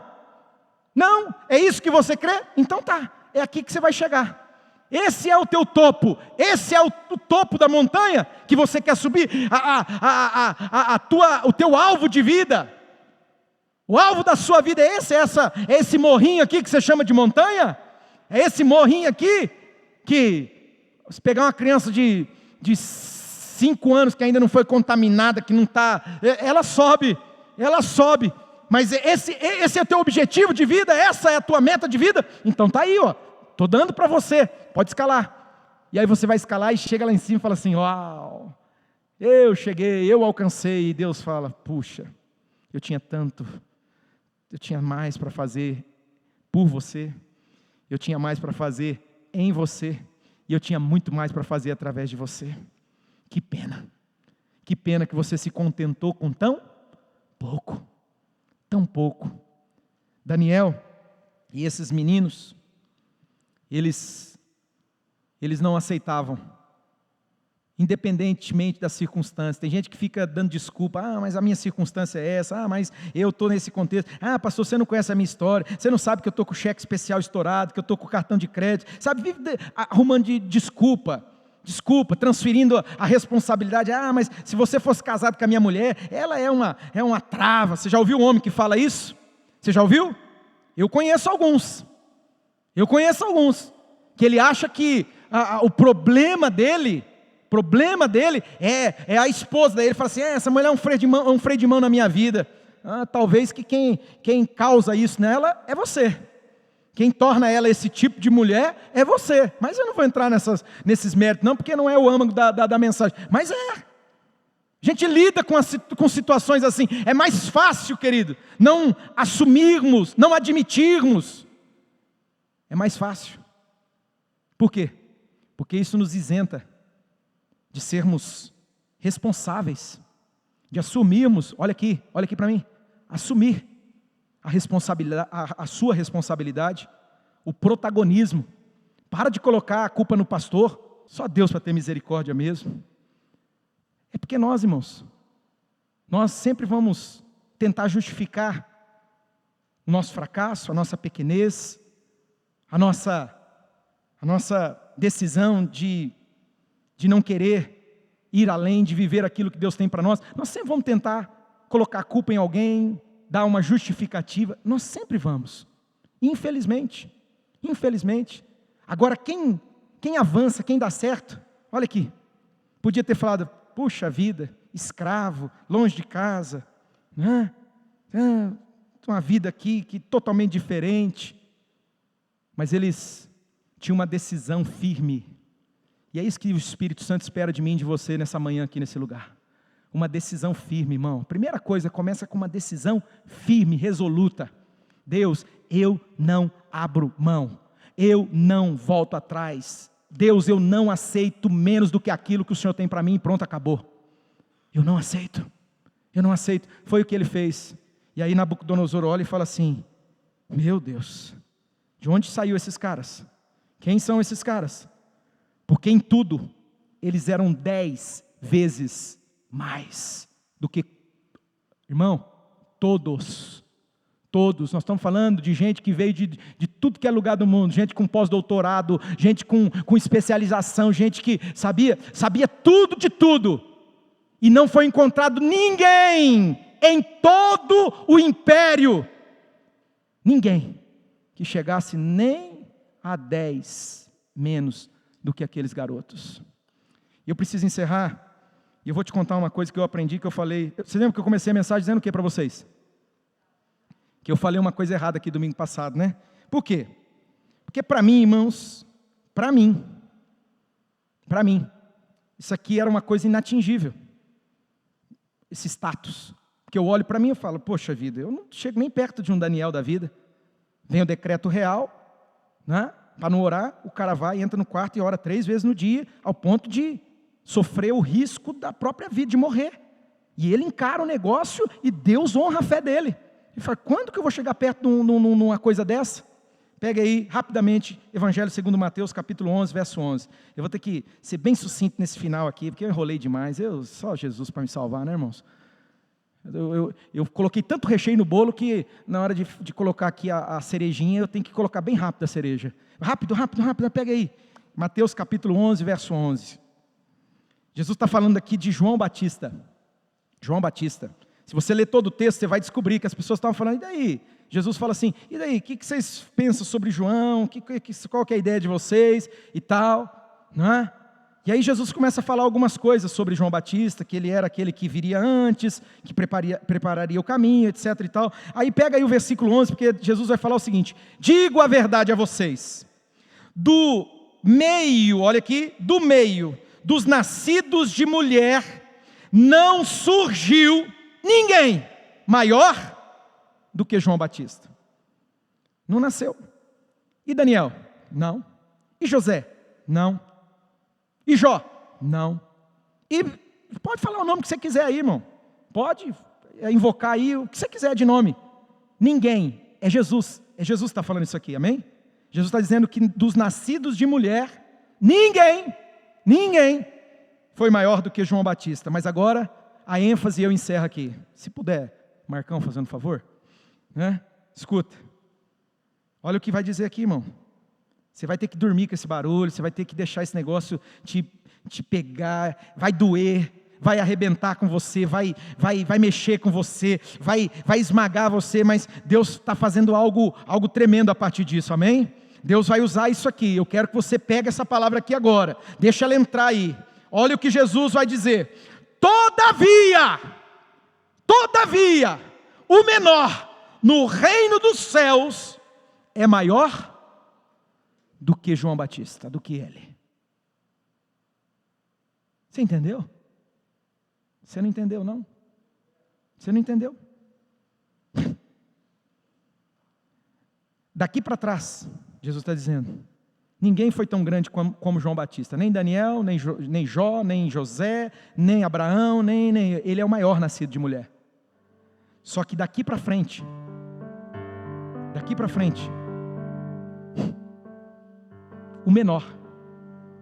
é isso que você crê? Então tá, é aqui que você vai chegar. Esse é o teu topo, esse é o topo da montanha que você quer subir, o teu alvo de vida. O alvo da sua vida é esse morrinho aqui que você chama de montanha? É esse morrinho aqui que, se pegar uma criança de 5 anos que ainda não foi contaminada, que não está, ela sobe, mas esse é o teu objetivo de vida, essa é a tua meta de vida, então está aí, estou dando para você, pode escalar. E aí você vai escalar e chega lá em cima e fala assim, uau, eu cheguei, eu alcancei, e Deus fala, puxa, eu tinha mais para fazer por você, eu tinha mais para fazer em você, e eu tinha muito mais para fazer através de você. Que pena que você se contentou com tão pouco. Daniel e esses meninos, eles não aceitavam, independentemente das circunstâncias. Tem gente que fica dando desculpa, mas a minha circunstância é essa, mas eu estou nesse contexto, pastor, você não conhece a minha história, você não sabe que eu estou com o cheque especial estourado, que eu estou com o cartão de crédito, sabe, vive arrumando de desculpa, transferindo a responsabilidade, mas se você fosse casado com a minha mulher, ela é uma trava. Você já ouviu um homem que fala isso? Você já ouviu? Eu conheço alguns, que ele acha que o problema dele é a esposa dele. Ele fala assim, essa mulher é um freio de mão na minha vida. Talvez que quem causa isso nela é você. Quem torna ela esse tipo de mulher é você. Mas eu não vou entrar nesses méritos não, porque não é o âmago da mensagem. Mas a gente lida com situações assim. É mais fácil, querido, não assumirmos, não admitirmos. É mais fácil. Por quê? Porque isso nos isenta de sermos responsáveis, de assumirmos, olha aqui para mim, assumir a responsabilidade, a sua responsabilidade, o protagonismo. Para de colocar a culpa no pastor, só Deus para ter misericórdia mesmo. É porque nós, irmãos, nós sempre vamos tentar justificar o nosso fracasso, a nossa pequenez, a nossa decisão de não querer ir além, de viver aquilo que Deus tem para nós. Nós sempre vamos tentar colocar a culpa em alguém, dar uma justificativa, nós sempre vamos, infelizmente. Agora quem avança, quem dá certo, olha aqui, podia ter falado, puxa vida, escravo, longe de casa, uma vida aqui que totalmente diferente, mas eles tinham uma decisão firme, e é isso que o Espírito Santo espera de mim e de você nessa manhã aqui nesse lugar. Uma decisão firme, irmão. A primeira coisa, começa com uma decisão firme, resoluta. Deus, eu não abro mão. Eu não volto atrás. Deus, eu não aceito menos do que aquilo que o Senhor tem para mim e pronto, acabou. Eu não aceito. Foi o que ele fez. E aí Nabucodonosor olha e fala assim, meu Deus, de onde saiu esses caras? Quem são esses caras? Porque em tudo, eles eram 10 vezes mais do que, irmão, todos, nós estamos falando de gente que veio de tudo que é lugar do mundo, gente com pós-doutorado, gente com especialização, gente que sabia tudo de tudo, e não foi encontrado ninguém em todo o império, ninguém que chegasse nem a 10 menos do que aqueles garotos. E eu preciso encerrar. E eu vou te contar uma coisa que eu aprendi, que eu falei. Você lembra que eu comecei a mensagem dizendo o que para vocês? Que eu falei uma coisa errada aqui domingo passado, né? Por quê? Porque para mim, irmãos, para mim, isso aqui era uma coisa inatingível. Esse status. Porque eu olho para mim e falo, poxa vida, eu não chego nem perto de um Daniel da vida. Vem o decreto real, né? Para não orar, o cara vai, entra no quarto e ora 3 vezes no dia, ao ponto de sofrer o risco da própria vida, de morrer. E ele encara o negócio e Deus honra a fé dele. Ele fala, quando que eu vou chegar perto de uma coisa dessa? Pega aí, rapidamente, Evangelho segundo Mateus, capítulo 11, verso 11. Eu vou ter que ser bem sucinto nesse final aqui, porque eu enrolei demais. Só Jesus para me salvar, né, irmãos? Eu coloquei tanto recheio no bolo que na hora de colocar aqui a cerejinha, eu tenho que colocar bem rápido a cereja. Rápido, pega aí. Mateus capítulo 11, verso 11. Jesus está falando aqui de João Batista. João Batista. Se você ler todo o texto, você vai descobrir que as pessoas estavam falando, e daí? Jesus fala assim, e daí? O que vocês pensam sobre João? Qual que é a ideia de vocês? E tal, não é? E aí Jesus começa a falar algumas coisas sobre João Batista, que ele era aquele que viria antes, que prepararia o caminho, etc. e tal. Aí pega aí o versículo 11, porque Jesus vai falar o seguinte: digo a verdade a vocês, do meio, olha aqui, do meio dos nascidos de mulher, não surgiu ninguém maior do que João Batista. Não nasceu. E Daniel? Não. E José? Não. E Jó? Não. E pode falar o nome que você quiser aí, irmão. Pode invocar aí o que você quiser de nome. Ninguém. É Jesus. É Jesus que está falando isso aqui, amém? Jesus está dizendo que dos nascidos de mulher, ninguém foi maior do que João Batista. Mas agora, a ênfase eu encerro aqui. Se puder, Marcão, fazendo um favor. Né? Escuta. Olha o que vai dizer aqui, irmão. Você vai ter que dormir com esse barulho, você vai ter que deixar esse negócio te pegar, vai doer, vai arrebentar com você, vai mexer com você, vai esmagar você, mas Deus está fazendo algo tremendo a partir disso, amém? Deus vai usar isso aqui, eu quero que você pegue essa palavra aqui agora, deixa ela entrar aí, olha o que Jesus vai dizer: todavia, o menor no reino dos céus é maior do que João Batista, do que ele. Você entendeu? Você não entendeu, não? Você não entendeu? Daqui para trás, Jesus está dizendo, ninguém foi tão grande como João Batista, nem Daniel, nem Jó, nem José, nem Abraão, nem ele é o maior nascido de mulher. Só que daqui para frente, o menor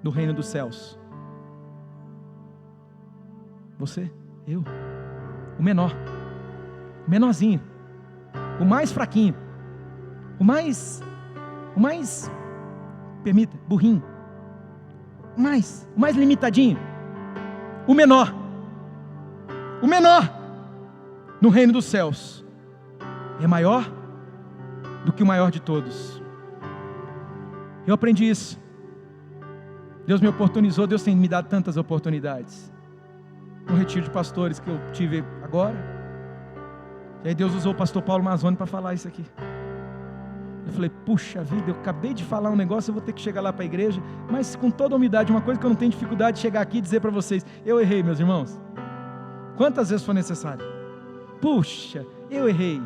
no reino dos céus. Você, eu, o menorzinho, o mais fraquinho, o mais, permita, burrinho, o mais limitadinho, o menor no reino dos céus é maior do que o maior de todos. Eu aprendi isso. Deus me oportunizou, Deus tem me dado tantas oportunidades. No retiro de pastores que eu tive agora, e aí Deus usou o pastor Paulo Mazzoni para falar isso aqui. Eu falei, puxa vida, eu acabei de falar um negócio, eu vou ter que chegar lá para a igreja, mas com toda humildade, uma coisa que eu não tenho dificuldade de chegar aqui e dizer para vocês, eu errei, meus irmãos. Quantas vezes for necessário? Puxa, eu errei.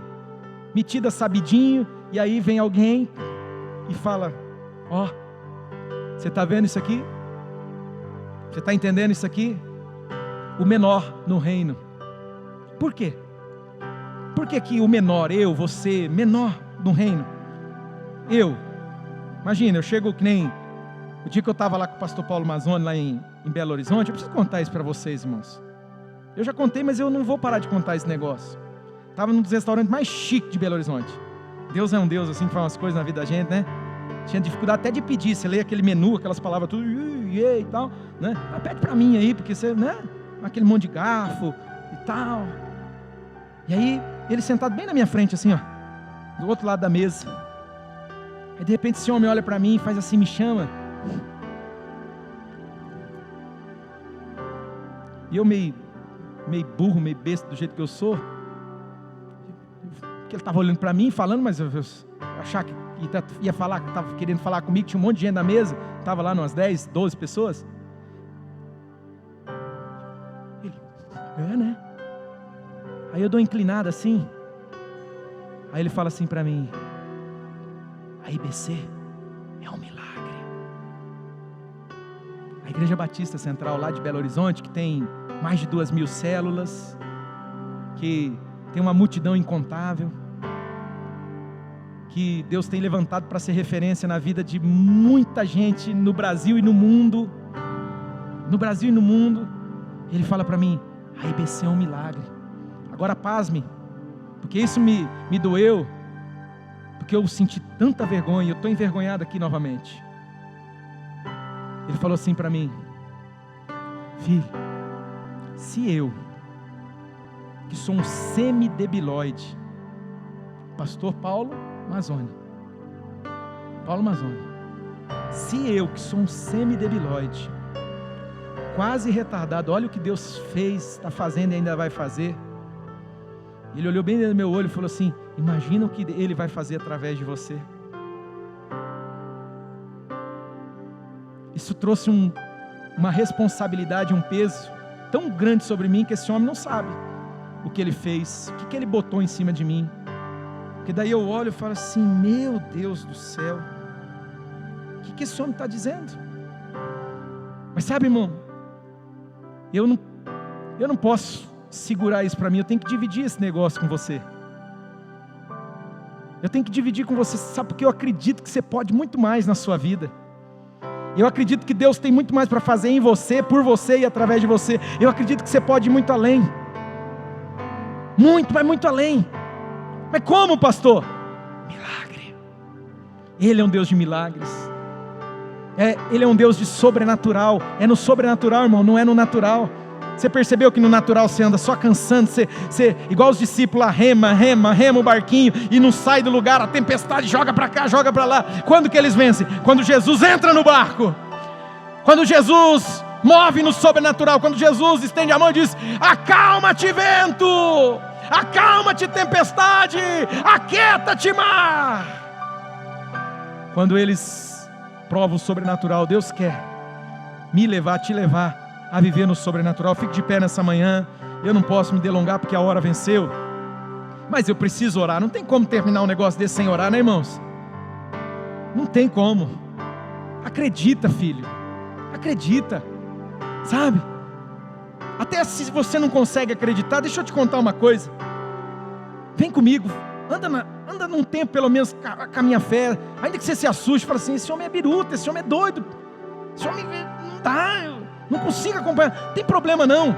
Metida sabidinho, e aí vem alguém e fala, ó, você está vendo isso aqui? Você está entendendo isso aqui? O menor no reino. Por quê? Por que que o menor, eu, você, menor no reino? Imagina, eu chego que nem o dia que eu estava lá com o pastor Paulo Mazzoni, lá em Belo Horizonte. Eu preciso contar isso para vocês, irmãos. Eu já contei, mas eu não vou parar de contar esse negócio. Estava num dos restaurantes mais chiques de Belo Horizonte. Deus é um Deus assim que faz umas coisas na vida da gente, né? Tinha dificuldade até de pedir. Você lê aquele menu, aquelas palavras tudo e tal, né? Mas pede para mim aí, porque você, né? Aquele monte de garfo e tal. E aí, ele sentado bem na minha frente assim, ó, do outro lado da mesa. Aí de repente esse homem olha para mim e faz assim, me chama. E eu meio burro, meio besta do jeito que eu sou, porque ele estava olhando para mim, falando, mas eu achava que ia falar, que estava querendo falar comigo, tinha um monte de gente na mesa, estava lá umas 10, 12 pessoas. Ele, né? Aí eu dou inclinada assim, aí ele fala assim para mim, a IBC é um milagre. A Igreja Batista Central lá de Belo Horizonte, que tem mais de 2.000 células, que tem uma multidão incontável, que Deus tem levantado para ser referência na vida de muita gente no Brasil e no mundo. No Brasil e no mundo. Ele fala para mim, a IBC é um milagre. Agora pasme, porque isso me doeu, porque eu senti tanta vergonha, eu estou envergonhado aqui novamente. Ele falou assim para mim: filho, se eu, que sou um semidebilóide, pastor Paulo Mazzoni, se eu, que sou um semidebilóide, quase retardado, olha o que Deus fez, está fazendo e ainda vai fazer. Ele olhou bem no meu olho e falou assim: imagina o que Ele vai fazer através de você. Isso trouxe uma responsabilidade, um peso tão grande sobre mim, que esse homem não sabe o que ele fez, o que ele botou em cima de mim. Porque daí eu olho e falo assim: meu Deus do céu, o que esse homem está dizendo? Mas sabe, irmão, eu não posso segurar isso para mim, eu tenho que dividir esse negócio com você. Eu tenho que dividir com você, sabe, porque eu acredito que você pode muito mais na sua vida. Eu acredito que Deus tem muito mais para fazer em você, por você e através de você. Eu acredito que você pode ir muito além. Muito, mas muito além. Mas como, pastor? Milagre. Ele é um Deus de milagres. Ele é um Deus de sobrenatural. É no sobrenatural, irmão, não é no natural. Você percebeu que no natural você anda só cansando, você igual os discípulos lá, rema o barquinho e não sai do lugar, a tempestade joga para cá, joga para lá. Quando que eles vencem? Quando Jesus entra no barco, quando Jesus move no sobrenatural, quando Jesus estende a mão e diz: acalma-te vento, acalma-te tempestade, aquieta-te mar. Quando eles provam o sobrenatural, Deus quer me levar, te levar a viver no sobrenatural. Fique de pé nessa manhã. Eu não posso me delongar porque a hora venceu, mas eu preciso orar. Não tem como terminar um negócio desse sem orar, né, irmãos? Não tem como. Acredita, filho, acredita, sabe? Até se você não consegue acreditar, deixa eu te contar uma coisa. Vem comigo, anda num tempo pelo menos com a minha fé. Ainda que você se assuste, fala assim: esse homem é biruta, esse homem é doido, esse homem não dá, não consigo acompanhar. Tem problema não,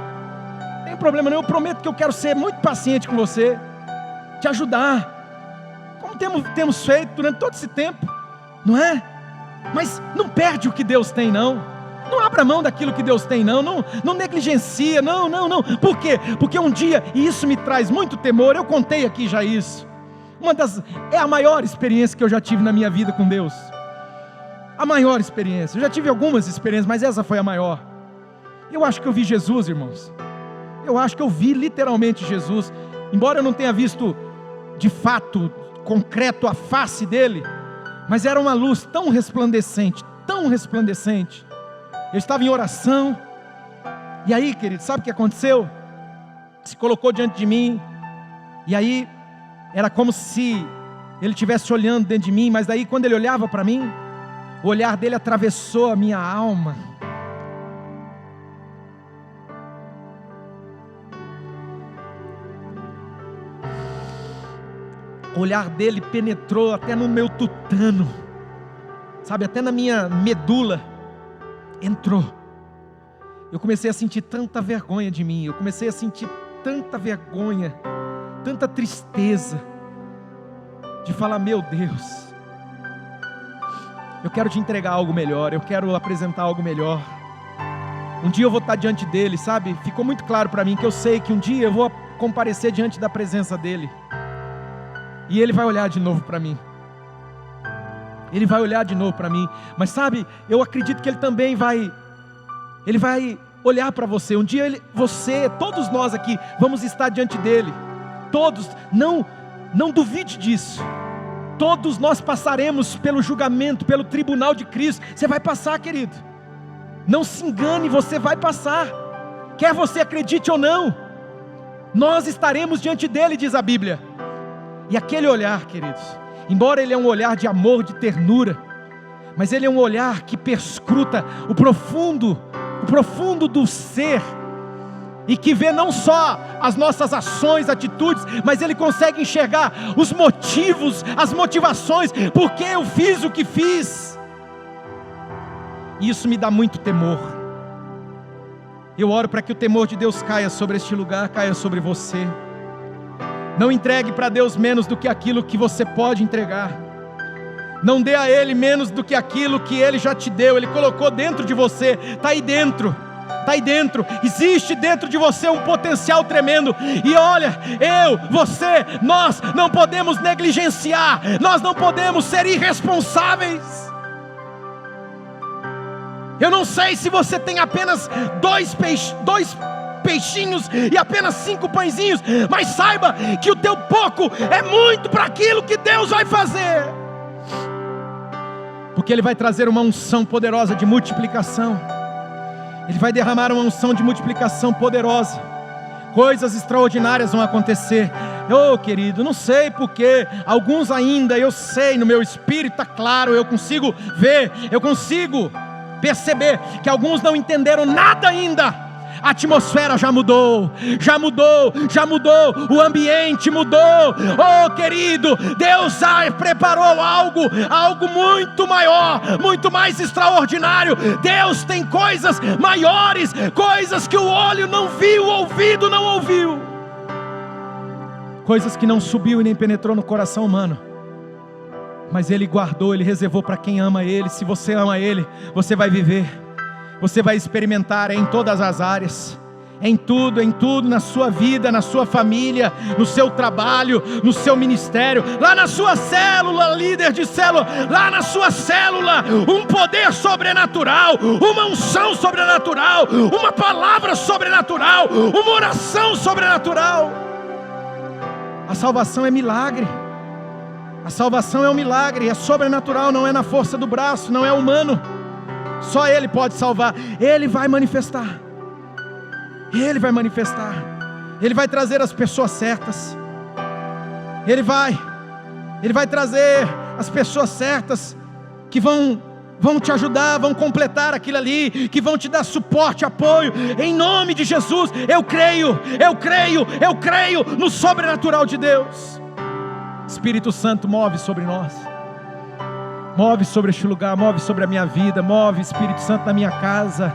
eu prometo que eu quero ser muito paciente com você, te ajudar, como temos feito durante todo esse tempo, não é? Mas não perde o que Deus tem não abra mão daquilo que Deus tem não negligencia, não. Por quê? Porque um dia, e isso me traz muito temor, eu contei aqui já isso, é a maior experiência que eu já tive na minha vida com Deus, a maior experiência. Eu já tive algumas experiências, mas essa foi a maior. Eu acho que eu vi Jesus, irmãos. Eu acho que eu vi literalmente Jesus. Embora eu não tenha visto de fato, concreto, a face dele, mas era uma luz tão resplandecente, tão resplandecente. Eu estava em oração, e aí, querido, sabe o que aconteceu? Se colocou diante de mim, e aí era como se ele estivesse olhando dentro de mim, mas daí quando ele olhava para mim, o olhar dele atravessou a minha alma. O olhar dele penetrou até no meu tutano, sabe, até na minha medula, entrou. Eu comecei a sentir tanta vergonha de mim, eu comecei a sentir tanta vergonha, tanta tristeza, de falar: meu Deus, eu quero te entregar algo melhor, eu quero apresentar algo melhor. Um dia eu vou estar diante dele, sabe, ficou muito claro para mim que eu sei que um dia eu vou comparecer diante da presença dele, e ele vai olhar de novo para mim. Ele vai olhar de novo para mim. Mas sabe, eu acredito que ele também vai olhar para você. Um dia você, todos nós aqui, vamos estar diante dele. Todos, não duvide disso. Todos nós passaremos pelo julgamento, pelo tribunal de Cristo. Você vai passar, querido. Não se engane, você vai passar. Quer você acredite ou não, nós estaremos diante dele, diz a Bíblia. E aquele olhar, queridos, embora ele é um olhar de amor, de ternura, mas ele é um olhar que perscruta o profundo do ser, e que vê não só as nossas ações, atitudes, mas ele consegue enxergar os motivos, as motivações, porque eu fiz o que fiz. E isso me dá muito temor. Eu oro para que o temor de Deus caia sobre este lugar, caia sobre você. Não entregue para Deus menos do que aquilo que você pode entregar. Não dê a Ele menos do que aquilo que Ele já te deu. Ele colocou dentro de você, está aí dentro. Está aí dentro, existe dentro de você um potencial tremendo. E olha, você, nós não podemos negligenciar, nós não podemos ser irresponsáveis. Eu não sei se você tem apenas dois peixinhos e apenas 5 pãezinhos, mas saiba que o teu pouco é muito para aquilo que Deus vai fazer, porque Ele vai trazer uma unção poderosa de multiplicação. Ele vai derramar uma unção de multiplicação poderosa. Coisas extraordinárias vão acontecer. Querido, não sei porquê. Alguns ainda, eu sei, no meu espírito está claro. Eu consigo ver, eu consigo perceber que alguns não entenderam nada ainda. A atmosfera já mudou, o ambiente mudou. Querido, Deus preparou algo muito maior, muito mais extraordinário. Deus tem coisas maiores, coisas que o olho não viu, o ouvido não ouviu, coisas que não subiu e nem penetrou no coração humano, mas Ele guardou, Ele reservou para quem ama Ele. Se você ama Ele, você vai viver. Você vai experimentar em todas as áreas, em tudo, na sua vida, na sua família, no seu trabalho, no seu ministério, lá na sua célula, líder de célula, lá na sua célula, um poder sobrenatural, uma unção sobrenatural, uma palavra sobrenatural, uma oração sobrenatural. A salvação é milagre, a salvação é um milagre, é sobrenatural, não é na força do braço, não é humano. Só Ele pode salvar. Ele vai manifestar. Ele vai manifestar. Ele vai trazer as pessoas certas. Ele vai trazer as pessoas certas que vão te ajudar, vão completar aquilo ali, que vão te dar suporte, apoio, em nome de Jesus. Eu creio no sobrenatural de Deus. Espírito Santo, move sobre nós. Move sobre este lugar, move sobre a minha vida, move, Espírito Santo, na minha casa,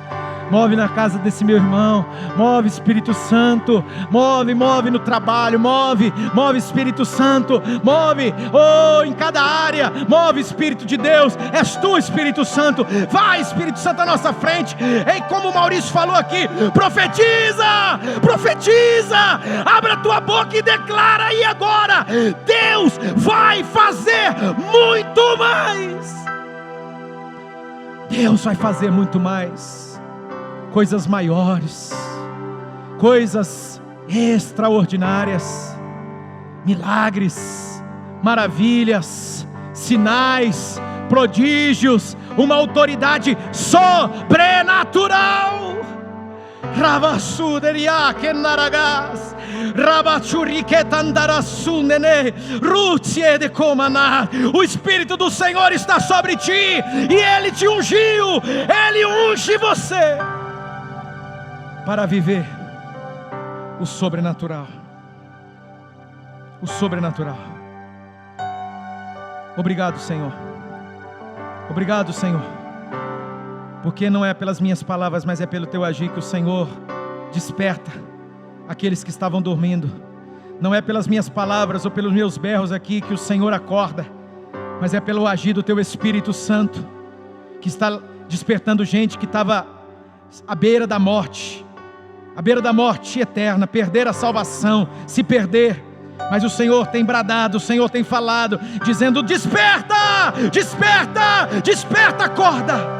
move na casa desse meu irmão, move, Espírito Santo, move no trabalho, move, Espírito Santo, move, em cada área, move, Espírito de Deus. És Tu, Espírito Santo. Vai, Espírito Santo, à nossa frente, como o Maurício falou aqui, profetiza, abre a tua boca e declara aí agora: Deus vai fazer muito mais. Deus vai fazer muito mais, coisas maiores, coisas extraordinárias, milagres, maravilhas, sinais, prodígios, uma autoridade sobrenatural. Rabassuderia que naragas, rabachuriketandarassunene, rutie de comaná. O Espírito do Senhor está sobre ti e Ele te ungiu. Ele unge você para viver o sobrenatural. O sobrenatural. Obrigado, Senhor. Obrigado, Senhor. Porque não é pelas minhas palavras, mas é pelo Teu agir que o Senhor desperta aqueles que estavam dormindo. Não é pelas minhas palavras ou pelos meus berros aqui que o Senhor acorda, mas é pelo agir do Teu Espírito Santo, que está despertando gente que estava à beira da morte eterna, perder a salvação, se perder. Mas o Senhor tem bradado, o Senhor tem falado, dizendo: desperta, acorda.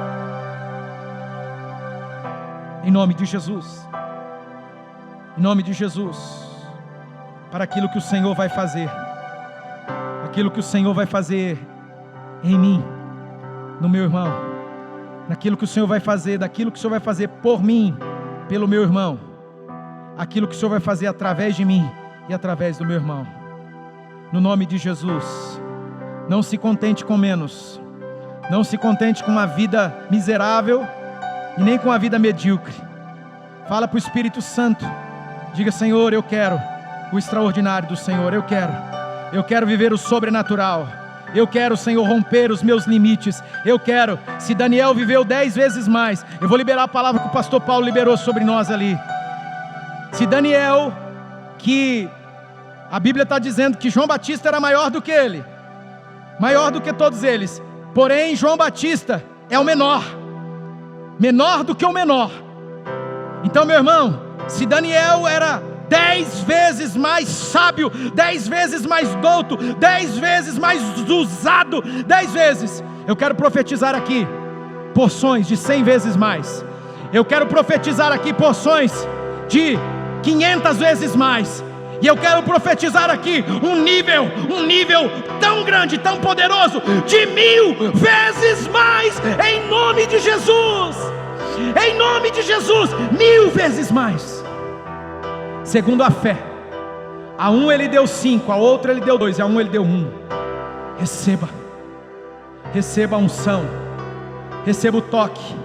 Em nome de Jesus, para aquilo que o Senhor vai fazer, em mim, no meu irmão, naquilo que o Senhor vai fazer, daquilo que o Senhor vai fazer por mim, pelo meu irmão, aquilo que o Senhor vai fazer através de mim e através do meu irmão, no nome de Jesus. Não se contente com menos, não se contente com uma vida miserável e nem com a vida medíocre. Fala para o Espírito Santo, diga: Senhor, eu quero o extraordinário do Senhor, eu quero viver o sobrenatural, eu quero, Senhor, romper os meus limites, eu quero. Se Daniel viveu 10 vezes mais, eu vou liberar a palavra que o pastor Paulo liberou sobre nós ali. Se Daniel, que A Bíblia está dizendo que João Batista era maior do que ele, maior do que todos eles. Porém, João Batista é o menor, menor do que o menor. Então, meu irmão, se Daniel era 10 vezes mais sábio, 10 vezes mais douto, 10 vezes mais usado, 10 vezes, eu quero profetizar aqui porções de 100 vezes mais. Eu quero profetizar aqui porções de 500 vezes mais. E eu quero profetizar aqui um nível tão grande, tão poderoso, de 1000 vezes mais, em nome de Jesus. Em nome de Jesus, 1000 vezes mais. Segundo a fé, a um ele deu 5, a outro ele deu 2, a um ele deu 1. Receba a unção, receba o toque,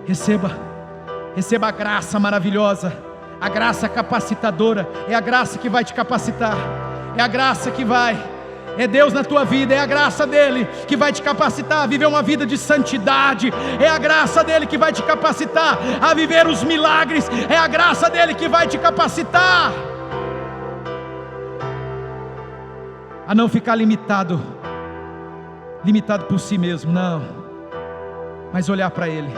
receba a graça maravilhosa, a graça capacitadora. É a graça que vai te capacitar, é a graça que vai, é Deus na tua vida, é a graça dele que vai te capacitar a viver uma vida de santidade, é a graça dele que vai te capacitar a viver os milagres, é a graça dele que vai te capacitar a não ficar limitado por si mesmo, não, mas olhar para ele.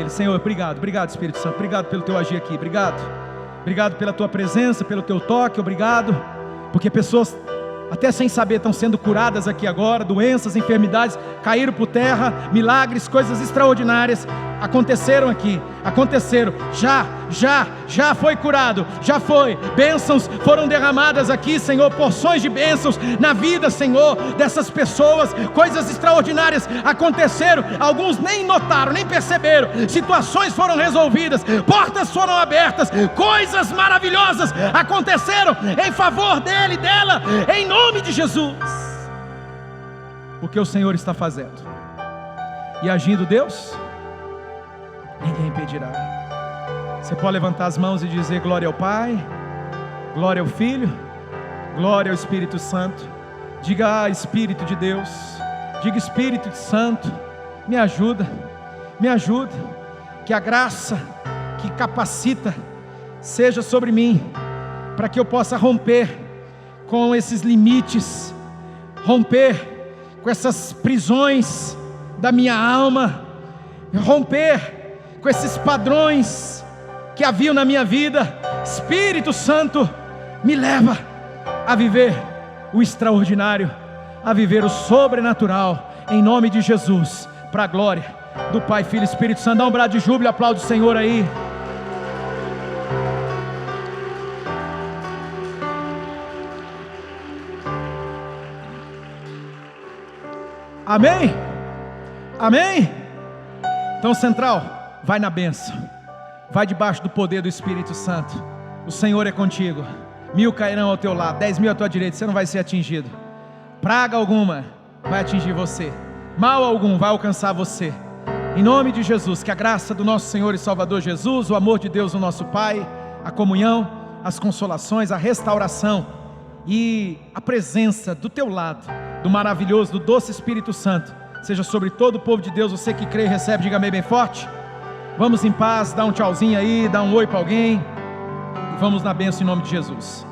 Senhor, obrigado Espírito Santo, obrigado pelo teu agir aqui, obrigado pela tua presença, pelo teu toque, obrigado, porque pessoas, até sem saber, estão sendo curadas aqui agora, doenças, enfermidades, caíram por terra, milagres, coisas extraordinárias, aconteceram aqui, já foi curado, bênçãos foram derramadas aqui, Senhor, porções de bênçãos na vida, Senhor, dessas pessoas, coisas extraordinárias aconteceram, alguns nem notaram, nem perceberam, situações foram resolvidas, portas foram abertas, coisas maravilhosas aconteceram em favor dele, dela, em nome de Jesus, porque o Senhor está fazendo, e agindo Deus, ninguém impedirá. Você pode levantar as mãos e dizer: glória ao Pai, glória ao Filho, glória ao Espírito Santo. Diga: Espírito de Deus, diga: Espírito Santo, me ajuda, que a graça que capacita seja sobre mim, para que eu possa romper com esses limites, romper com essas prisões da minha alma, romper com esses padrões que haviam na minha vida. Espírito Santo, me leva a viver o extraordinário, a viver o sobrenatural, em nome de Jesus, para a glória do Pai, Filho e Espírito Santo. Dá um brado de júbilo, aplaude o Senhor aí. Amém? Amém? Então, central, vai na bênção, vai debaixo do poder do Espírito Santo. O Senhor é contigo. 1000 cairão ao teu lado, 10.000 à tua direita, você não vai ser atingido. Praga alguma vai atingir você, mal algum vai alcançar você. Em nome de Jesus, que a graça do nosso Senhor e Salvador Jesus, o amor de Deus, o nosso Pai, a comunhão, as consolações, a restauração e a presença do teu lado, do maravilhoso, do doce Espírito Santo, seja sobre todo o povo de Deus. Você que crê e recebe, diga amém bem forte. Vamos em paz, dá um tchauzinho aí, dá um oi para alguém, e vamos na bênção em nome de Jesus.